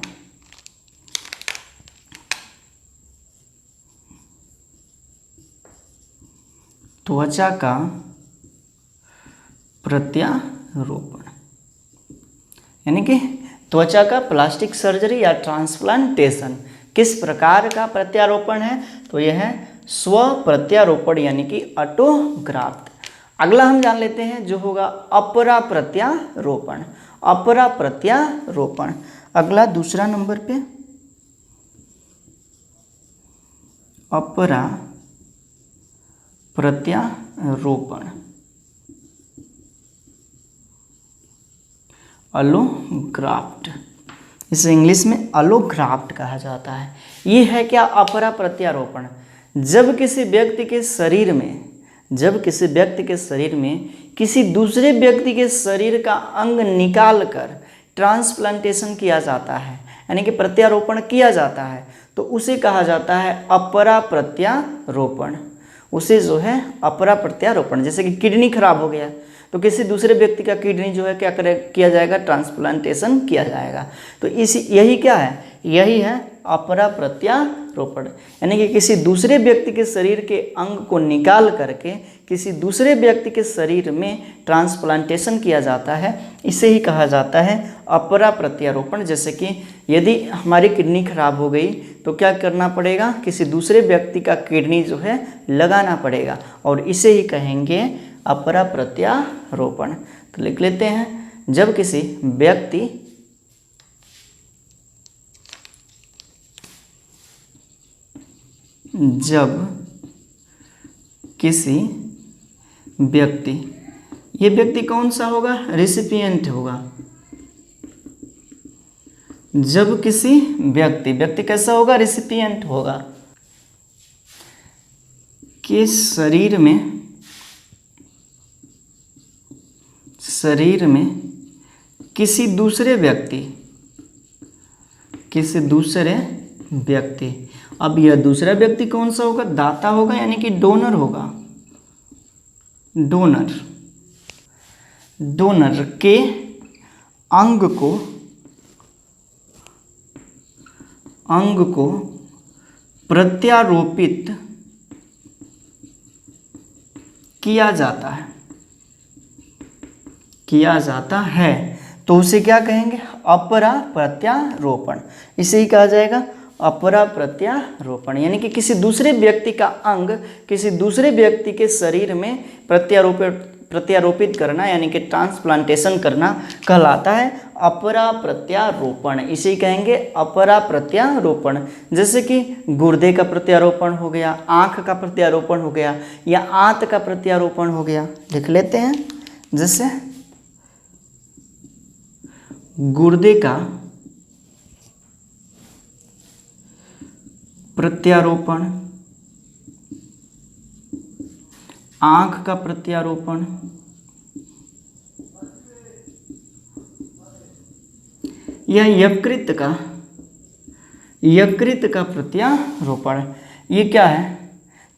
त्वचा का प्रत्यारोपण यानी कि त्वचा का प्लास्टिक सर्जरी या ट्रांसप्लांटेशन किस प्रकार का प्रत्यारोपण है? तो यह है स्व प्रत्यारोपण यानी कि ऑटोग्राफ्ट। अगला हम जान लेते हैं जो होगा अपरा प्रत्यारोपण। अपरा प्रत्यारोपण अगला दूसरा नंबर पे अपरा प्रत्यारोपण, अलोग्राफ्ट, इसे इंग्लिश में अलोग्राफ्ट कहा जाता है। ये है क्या? अपरा प्रत्यारोपण। जब किसी व्यक्ति के शरीर में किसी दूसरे व्यक्ति के शरीर का अंग निकाल कर ट्रांसप्लांटेशन किया जाता है यानी कि प्रत्यारोपण किया जाता है तो उसे कहा जाता है अपरा प्रत्यारोपण। उसे जो है अपरा प्रत्यारोपण, जैसे कि किडनी खराब हो गया तो किसी दूसरे व्यक्ति का किडनी जो है क्या किया जाएगा? ट्रांसप्लांटेशन किया जाएगा। तो यही क्या है? यही है अपरा प्रत्यारोपण यानी कि किसी दूसरे व्यक्ति के शरीर के अंग को निकाल करके किसी दूसरे व्यक्ति के शरीर में ट्रांसप्लांटेशन किया जाता है, इसे ही कहा जाता है अपरा प्रत्यारोपण। जैसे कि यदि हमारी किडनी खराब हो गई तो क्या करना पड़ेगा? किसी दूसरे व्यक्ति का किडनी जो है लगाना पड़ेगा और इसे ही कहेंगे अपरा प्रत्यारोपण। तो लिख लेते हैं, जब किसी व्यक्ति ये व्यक्ति कौन सा होगा? रिसिपिएंट होगा। जब किसी व्यक्ति कैसा होगा? रिसिपिएंट होगा के शरीर में किसी दूसरे व्यक्ति अब यह दूसरा व्यक्ति कौन सा होगा, दाता होगा यानी कि डोनर होगा। डोनर के अंग को प्रत्यारोपित किया जाता है तो उसे क्या कहेंगे, अपरा प्रत्यारोपण। इसे ही कहा जाएगा अपरा प्रत्यारोपण, यानी कि किसी दूसरे व्यक्ति का अंग किसी दूसरे व्यक्ति के शरीर में प्रत्यारोपित करना यानी कि ट्रांसप्लांटेशन करना कहलाता है अपरा प्रत्यारोपण। इसे कहेंगे अपरा प्रत्यारोपण। जैसे कि गुर्दे का प्रत्यारोपण हो गया, आँख का प्रत्यारोपण हो गया या आंत का प्रत्यारोपण हो गया। लिख लेते हैं, जैसे गुर्दे का प्रत्यारोपण, आँख का प्रत्यारोपण, या यकृत का प्रत्यारोपण, ये क्या है,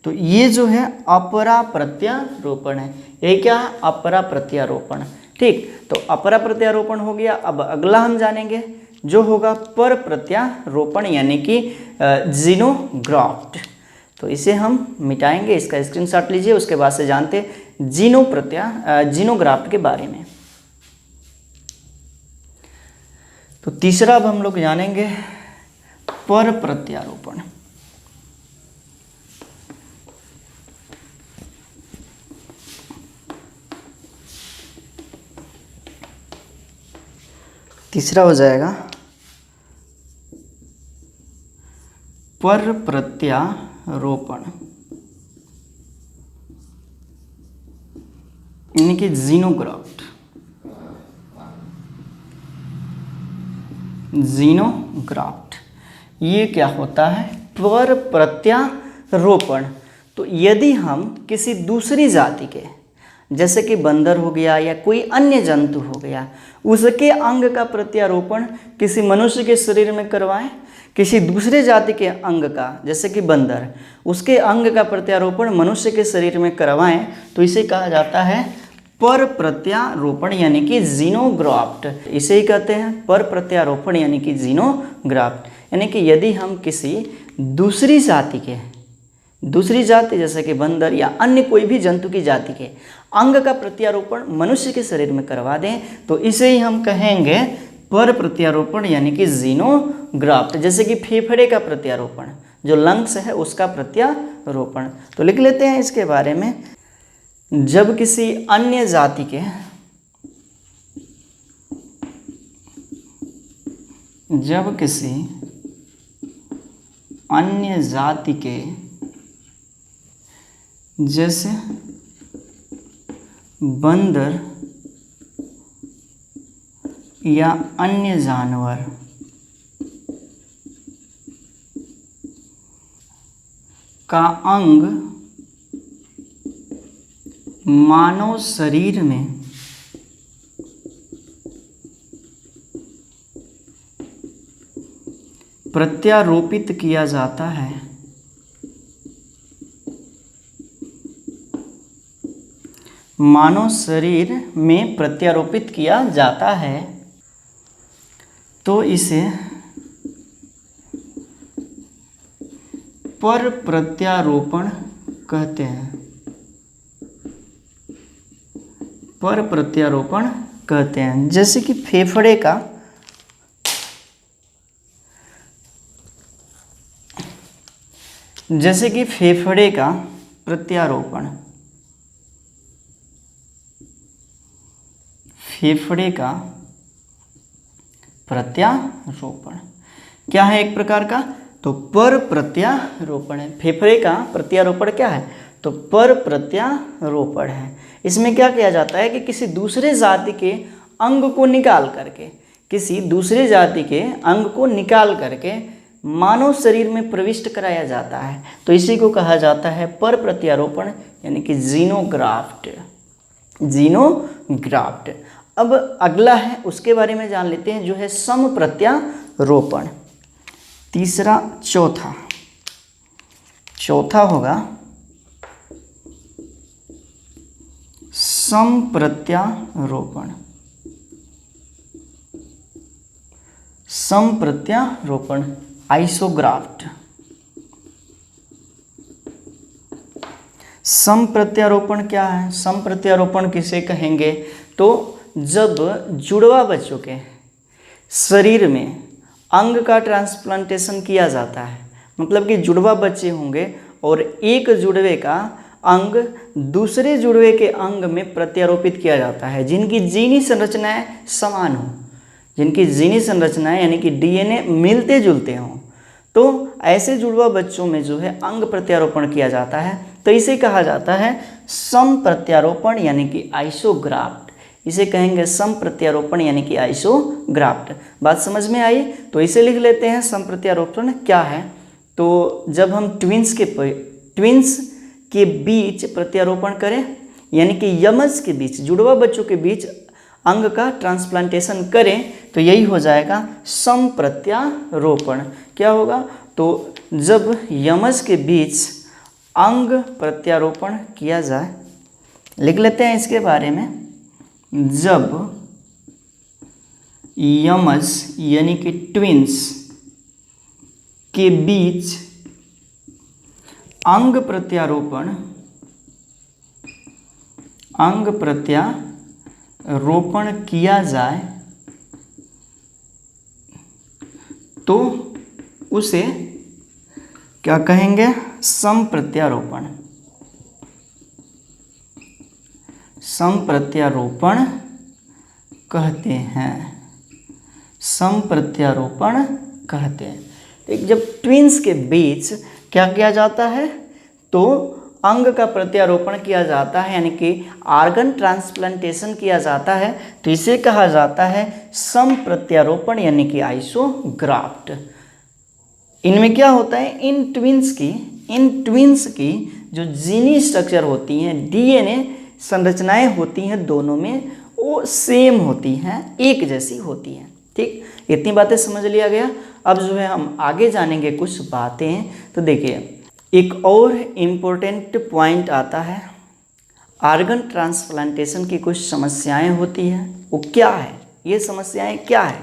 तो ये जो है अपरा प्रत्यारोपण है। ये क्या है, अपरा प्रत्यारोपण। ठीक, तो अपरा प्रत्यारोपण हो गया। अब अगला हम जानेंगे जो होगा पर प्रत्यारोपण यानी कि जीनोग्राफ्ट। तो इसे हम मिटाएंगे, इसका स्क्रीनशॉट लीजिए, उसके बाद से जानते हैं जीनोग्राफ्ट के बारे में। तो तीसरा अब हम लोग जानेंगे पर प्रत्यारोपण। तीसरा हो जाएगा पर प्रत्यारोपण यानी कि जीनोग्राफ्ट। ये क्या होता है, पर प्रत्यारोपण। तो यदि हम किसी दूसरी जाति के, जैसे कि बंदर हो गया या कोई अन्य जंतु हो गया, उसके अंग का प्रत्यारोपण किसी मनुष्य के शरीर में करवाएं, किसी दूसरे जाति के अंग का, जैसे कि बंदर, उसके अंग का प्रत्यारोपण मनुष्य के शरीर में करवाएं, तो इसे कहा जाता है पर प्रत्यारोपण यानी कि जीनोग्राफ्ट। इसे ही कहते हैं पर प्रत्यारोपण यानी कि जीनोग्राफ्ट। यानी कि यदि हम किसी दूसरी जाति जैसे कि बंदर या अन्य कोई भी जंतु की जाति के अंग का प्रत्यारोपण मनुष्य के शरीर में करवा दें तो इसे ही हम कहेंगे पर प्रत्यारोपण यानी कि जीनोग्राफ्ट। जैसे कि फेफड़े का प्रत्यारोपण, जो लंग्स है उसका प्रत्यारोपण। तो लिख लेते हैं इसके बारे में, जब किसी अन्य जाति के जैसे बंदर या अन्य जानवर का अंग मानव शरीर में प्रत्यारोपित किया जाता है तो इसे पर प्रत्यारोपण कहते हैं। पर प्रत्यारोपण कहते हैं। जैसे कि फेफड़े का प्रत्यारोपण, क्या है एक प्रकार का, तो पर प्रत्यारोपण है। फेफड़े का प्रत्यारोपण क्या है, तो पर प्रत्यारोपण है। इसमें क्या किया जाता है कि किसी दूसरे जाति के अंग को निकाल करके मानव शरीर में प्रविष्ट कराया जाता है, तो इसी को कहा जाता है पर प्रत्यारोपण यानी कि जीनोग्राफ्ट। अब अगला है उसके बारे में जान लेते हैं जो है सम प्रत्यारोपण। चौथा चौथा होगा समप्रत्यारोपण। समप्रत्यारोपण आइसोग्राफ्ट। समप्रत्यारोपण क्या है? समप्रत्यारोपण किसे कहेंगे? तो जब जुड़वा बच्चों के शरीर में अंग का ट्रांसप्लांटेशन किया जाता है, मतलब कि जुड़वा बच्चे होंगे और एक जुड़वे का अंग दूसरे जुड़वे के अंग में प्रत्यारोपित किया जाता है, जिनकी जीनी संरचनाएं समान हो, जिनकी जीनी संरचनाएं यानी कि डीएनए मिलते जुलते हों, तो ऐसे जुड़वा बच्चों में जो है अंग प्रत्यारोपण किया जाता है। तो इसे कहा जाता है समप्रत्यारोपण यानी कि आइसोग्राफ्ट। इसे कहेंगे समप्रत्यारोपण यानी कि आइसोग्राफ्ट। बात समझ में आई? तो इसे लिख लेते हैं। समप्रत्यारोपण क्या है? तो जब हम ट्विंस के बीच प्रत्यारोपण करें, यानी कि यमज के बीच, जुड़वा बच्चों के बीच अंग का ट्रांसप्लांटेशन करें, तो यही हो जाएगा समप्रत्यारोपण। क्या होगा? तो जब यमज के बीच अंग प्रत्यारोपण किया जाए, लिख लेते हैं इसके बारे में। जब यमज यानी कि ट्विंस के बीच अंग प्रत्यारोपण किया जाए तो उसे क्या कहेंगे? समप्रत्यारोपण। समप्रत्यारोपण कहते हैं। समप्रत्यारोपण कहते हैं। एक जब ट्विंस के बीच क्या किया जाता है? तो अंग का प्रत्यारोपण किया जाता है, यानी कि आर्गन ट्रांसप्लांटेशन किया जाता है, तो इसे कहा जाता है समप्रत्यारोपण यानी कि आइसोग्राफ्ट। इनमें क्या होता है? इन ट्विंस की जो जीनी स्ट्रक्चर होती हैं, डीएनए संरचनाएं होती हैं, दोनों में वो सेम होती हैं, एक जैसी होती हैं। ठीक, इतनी बातें समझ लिया गया। अब जो है हम आगे जानेंगे कुछ बातें। तो देखिए, एक और इम्पोर्टेंट पॉइंट आता है, आर्गन ट्रांसप्लांटेशन की कुछ समस्याएं होती हैं। वो क्या है? ये समस्याएं क्या है?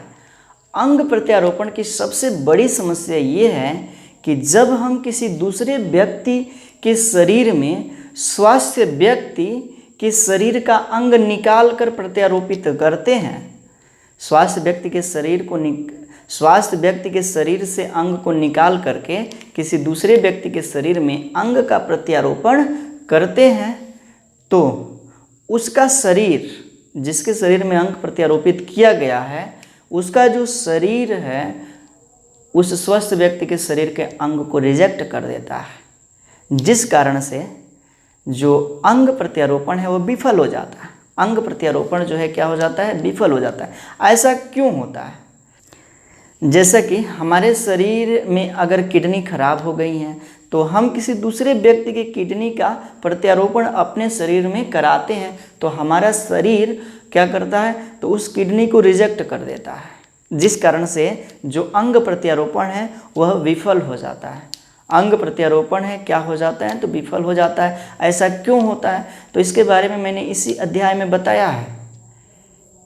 अंग प्रत्यारोपण की सबसे बड़ी समस्या ये है कि जब हम किसी दूसरे व्यक्ति के शरीर में स्वास्थ्य व्यक्ति के शरीर का अंग निकाल कर प्रत्यारोपित करते हैं, स्वास्थ्य व्यक्ति के शरीर से अंग को निकाल करके किसी दूसरे व्यक्ति के शरीर में अंग का प्रत्यारोपण करते हैं, तो उसका शरीर, जिसके शरीर में अंग प्रत्यारोपित किया गया है, उसका जो शरीर है उस स्वस्थ व्यक्ति के शरीर के अंग को रिजेक्ट कर देता है, जिस कारण से जो अंग प्रत्यारोपण है वो विफल हो जाता है। अंग प्रत्यारोपण जो है क्या हो जाता है? विफल हो जाता है। ऐसा क्यों होता है? जैसा कि हमारे शरीर में अगर किडनी खराब हो गई है, तो हम किसी दूसरे व्यक्ति की किडनी का प्रत्यारोपण अपने शरीर में कराते हैं, तो हमारा शरीर क्या करता है? तो उस किडनी को रिजेक्ट कर देता है, जिस कारण से जो अंग प्रत्यारोपण है वह विफल हो जाता है। अंग प्रत्यारोपण है क्या हो जाता है? तो विफल हो जाता है। ऐसा क्यों होता है? तो इसके बारे में मैंने इसी अध्याय में बताया है।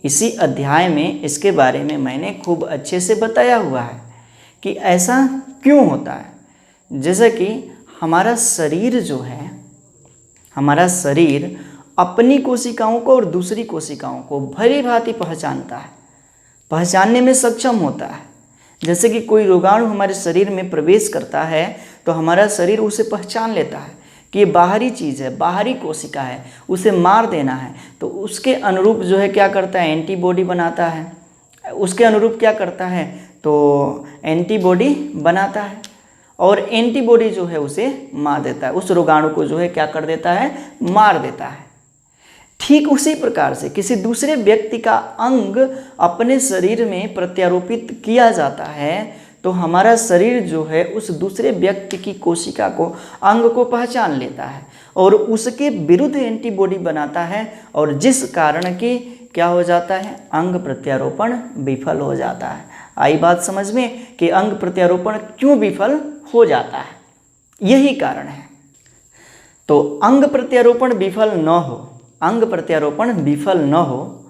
इसी अध्याय में इसके बारे में मैंने खूब अच्छे से बताया हुआ है कि ऐसा क्यों होता है। जैसे कि हमारा शरीर जो है, हमारा शरीर अपनी कोशिकाओं को और दूसरी कोशिकाओं को भली भांति पहचानता है, पहचानने में सक्षम होता है। जैसे कि कोई रोगाणु हमारे शरीर में प्रवेश करता है, तो हमारा शरीर उसे पहचान लेता है कि ये बाहरी चीज़ है, बाहरी कोशिका है, उसे मार देना है, तो उसके अनुरूप जो है क्या करता है? एंटीबॉडी बनाता है। उसके अनुरूप क्या करता है? तो एंटीबॉडी बनाता है, और एंटीबॉडी जो है उसे मार देता है, उस रोगाणु को जो है क्या कर देता है? मार देता है। ठीक उसी प्रकार से किसी दूसरे व्यक्ति का अंग अपने शरीर में प्रत्यारोपित किया जाता है, तो हमारा शरीर जो है उस दूसरे व्यक्ति की कोशिका को, अंग को पहचान लेता है और उसके विरुद्ध एंटीबॉडी बनाता है, और जिस कारण कि क्या हो जाता है? अंग प्रत्यारोपण विफल हो जाता है। आई बात समझ में कि अंग प्रत्यारोपण क्यों विफल हो जाता है? यही कारण है। तो अंग प्रत्यारोपण विफल न हो, अंग प्रत्यारोपण विफल न हो,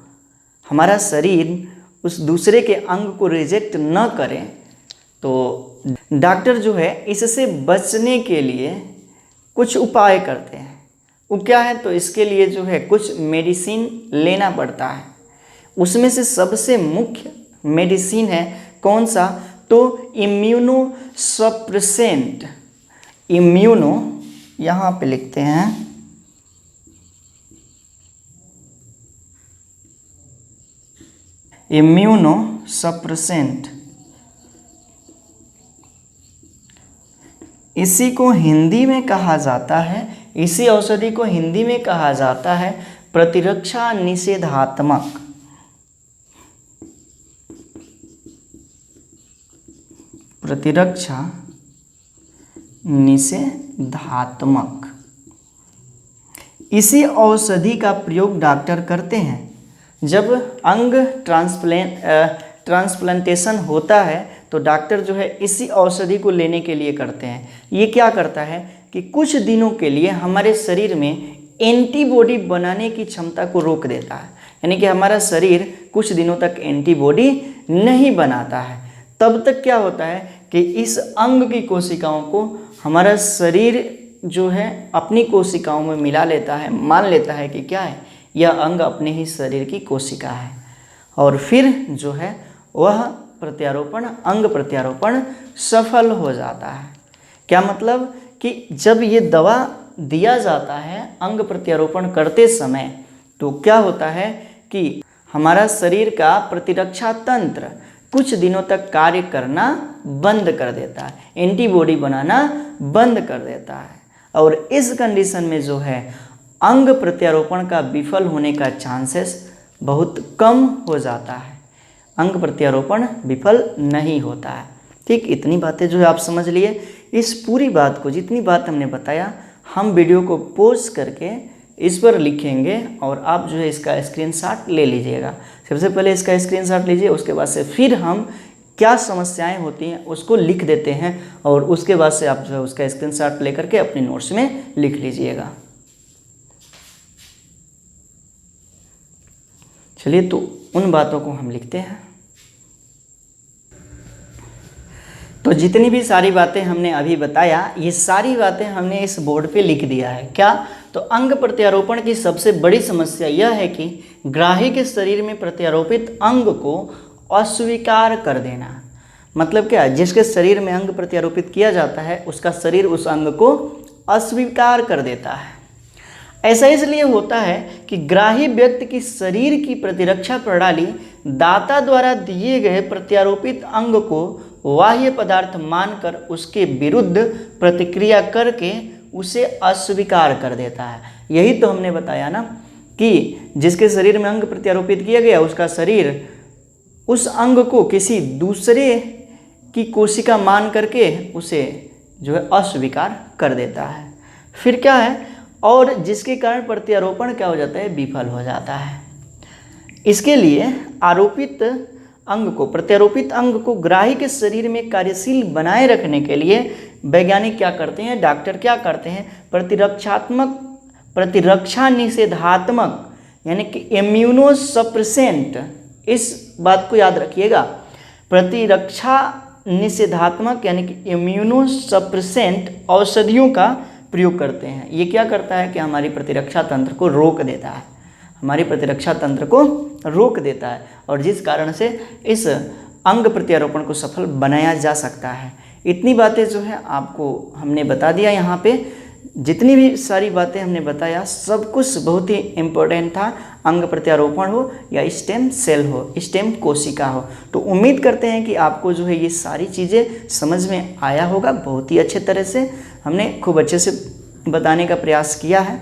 हमारा शरीर उस दूसरे के अंग को रिजेक्ट न करे, तो डॉक्टर जो है इससे बचने के लिए कुछ उपाय करते हैं। वो क्या है, तो इसके लिए जो है कुछ मेडिसिन लेना पड़ता है। उसमें से सबसे मुख्य मेडिसिन है कौन सा, तो इम्यूनो सप्रेसेंट। इम्यूनो यहाँ पे लिखते हैं, इम्यूनो सप्रेसेंट। इसी को हिंदी में कहा जाता है, इसी औषधि को हिंदी में कहा जाता है प्रतिरक्षा निषेधात्मक। प्रतिरक्षा निषेधात्मक। इसी औषधि का प्रयोग डॉक्टर करते हैं जब अंग ट्रांसप्लांटेशन होता है, तो डॉक्टर जो है इसी औषधि को लेने के लिए करते हैं। ये क्या करता है कि कुछ दिनों के लिए हमारे शरीर में एंटीबॉडी बनाने की क्षमता को रोक देता है, यानी कि हमारा शरीर कुछ दिनों तक एंटीबॉडी नहीं बनाता है। तब तक क्या होता है कि इस अंग की कोशिकाओं को हमारा शरीर जो है अपनी कोशिकाओं में मिला लेता है, मान लेता है कि क्या है, यह अंग अपने ही शरीर की कोशिका है, और फिर जो है वह प्रत्यारोपण, अंग प्रत्यारोपण सफल हो जाता है। क्या मतलब कि जब ये दवा दिया जाता है अंग प्रत्यारोपण करते समय, तो क्या होता है कि हमारा शरीर का प्रतिरक्षा तंत्र कुछ दिनों तक कार्य करना बंद कर देता है, एंटीबॉडी बनाना बंद कर देता है, और इस कंडीशन में जो है अंग प्रत्यारोपण का विफल होने का चांसेस बहुत कम हो जाता है। अंग प्रत्यारोपण विफल नहीं होता है। ठीक, इतनी बातें जो है आप समझ लिए। इस पूरी बात को, जितनी बात हमने बताया, हम वीडियो को पॉज करके इस पर लिखेंगे और आप जो है इसका स्क्रीनशॉट ले लीजिएगा। सबसे पहले इसका स्क्रीनशॉट लीजिए, उसके बाद से फिर हम क्या समस्याएं होती हैं उसको लिख देते हैं, और उसके बाद से आप जो है उसका स्क्रीनशॉट लेकर के अपने नोट्स में लिख लीजिएगा। चलिए, तो उन बातों को हम लिखते हैं। तो जितनी भी सारी बातें हमने अभी बताया, ये सारी बातें हमने इस बोर्ड पे लिख दिया है। क्या, तो अंग प्रत्यारोपण की सबसे बड़ी समस्या यह है कि ग्राही के शरीर में प्रत्यारोपित अंग को अस्वीकार कर देना। मतलब क्या, जिसके शरीर में अंग प्रत्यारोपित किया जाता है उसका शरीर उस अंग को अस्वीकार कर देता है। ऐसा इसलिए होता है कि ग्राही व्यक्ति की शरीर की प्रतिरक्षा प्रणाली दाता द्वारा दिए गए प्रत्यारोपित अंग को बाह्य पदार्थ मानकर उसके विरुद्ध प्रतिक्रिया करके उसे अस्वीकार कर देता है। यही तो हमने बताया ना कि जिसके शरीर में अंग प्रत्यारोपित किया गया उसका शरीर उस अंग को किसी दूसरे की कोशिका मान करके उसे जो है अस्वीकार कर देता है। फिर क्या है, और जिसके कारण प्रत्यारोपण क्या हो जाता है, विफल हो जाता है। इसके लिए आरोपित अंग को, प्रत्यारोपित अंग को ग्राही के शरीर में कार्यशील बनाए रखने के लिए वैज्ञानिक क्या करते हैं, डॉक्टर क्या करते हैं, प्रतिरक्षा निषेधात्मक यानी कि इम्यूनो सप्रेसेंट, इस बात को याद रखिएगा, प्रतिरक्षा निषेधात्मक यानी कि इम्यूनो सप्रेसेंट औषधियों का प्रयोग करते हैं। ये क्या करता है कि हमारी प्रतिरक्षा तंत्र को रोक देता है, हमारी प्रतिरक्षा तंत्र को रोक देता है, और जिस कारण से इस अंग प्रत्यारोपण को सफल बनाया जा सकता है। इतनी बातें जो है आपको हमने बता दिया। यहाँ पे जितनी भी सारी बातें हमने बताया सब कुछ बहुत ही इम्पोर्टेंट था, अंग प्रत्यारोपण हो या स्टेम सेल हो, स्टेम कोशिका हो। तो उम्मीद करते हैं कि आपको जो है ये सारी चीज़ें समझ में आया होगा। बहुत ही अच्छे तरह से हमने खूब अच्छे से बताने का प्रयास किया है।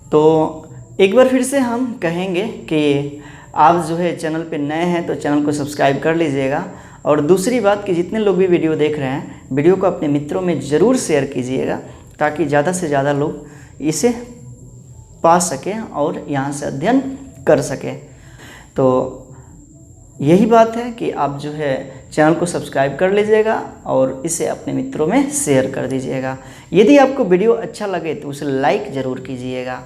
तो एक बार फिर से हम कहेंगे कि आप जो है चैनल पे नए हैं तो चैनल को सब्सक्राइब कर लीजिएगा, और दूसरी बात कि जितने लोग भी वीडियो देख रहे हैं वीडियो को अपने मित्रों में ज़रूर शेयर कीजिएगा, ताकि ज़्यादा से ज़्यादा लोग इसे पा सकें और यहाँ से अध्ययन कर सकें। तो यही बात है कि आप जो है चैनल को सब्सक्राइब कर लीजिएगा और इसे अपने मित्रों में शेयर कर दीजिएगा। यदि आपको वीडियो अच्छा लगे तो उसे लाइक ज़रूर कीजिएगा।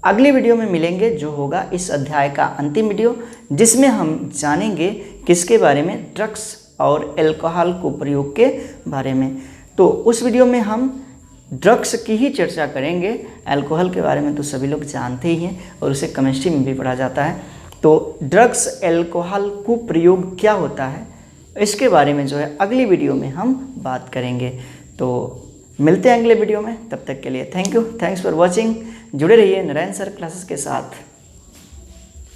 अगली वीडियो में मिलेंगे जो होगा इस अध्याय का अंतिम वीडियो, जिसमें हम जानेंगे किसके बारे में, ड्रग्स और अल्कोहल कुप्रयोग के बारे में। तो उस वीडियो में हम ड्रग्स की ही चर्चा करेंगे। अल्कोहल के बारे में तो सभी लोग जानते ही हैं और उसे केमिस्ट्री में भी पढ़ा जाता है। तो ड्रग्स अल्कोहल कुप्रयोग क्या होता है, इसके बारे में जो है अगली वीडियो में हम बात करेंगे। तो मिलते हैं अगले वीडियो में, तब तक के लिए thank you, thanks for watching. जुड़े रहिए नारायण सर क्लासेस के साथ।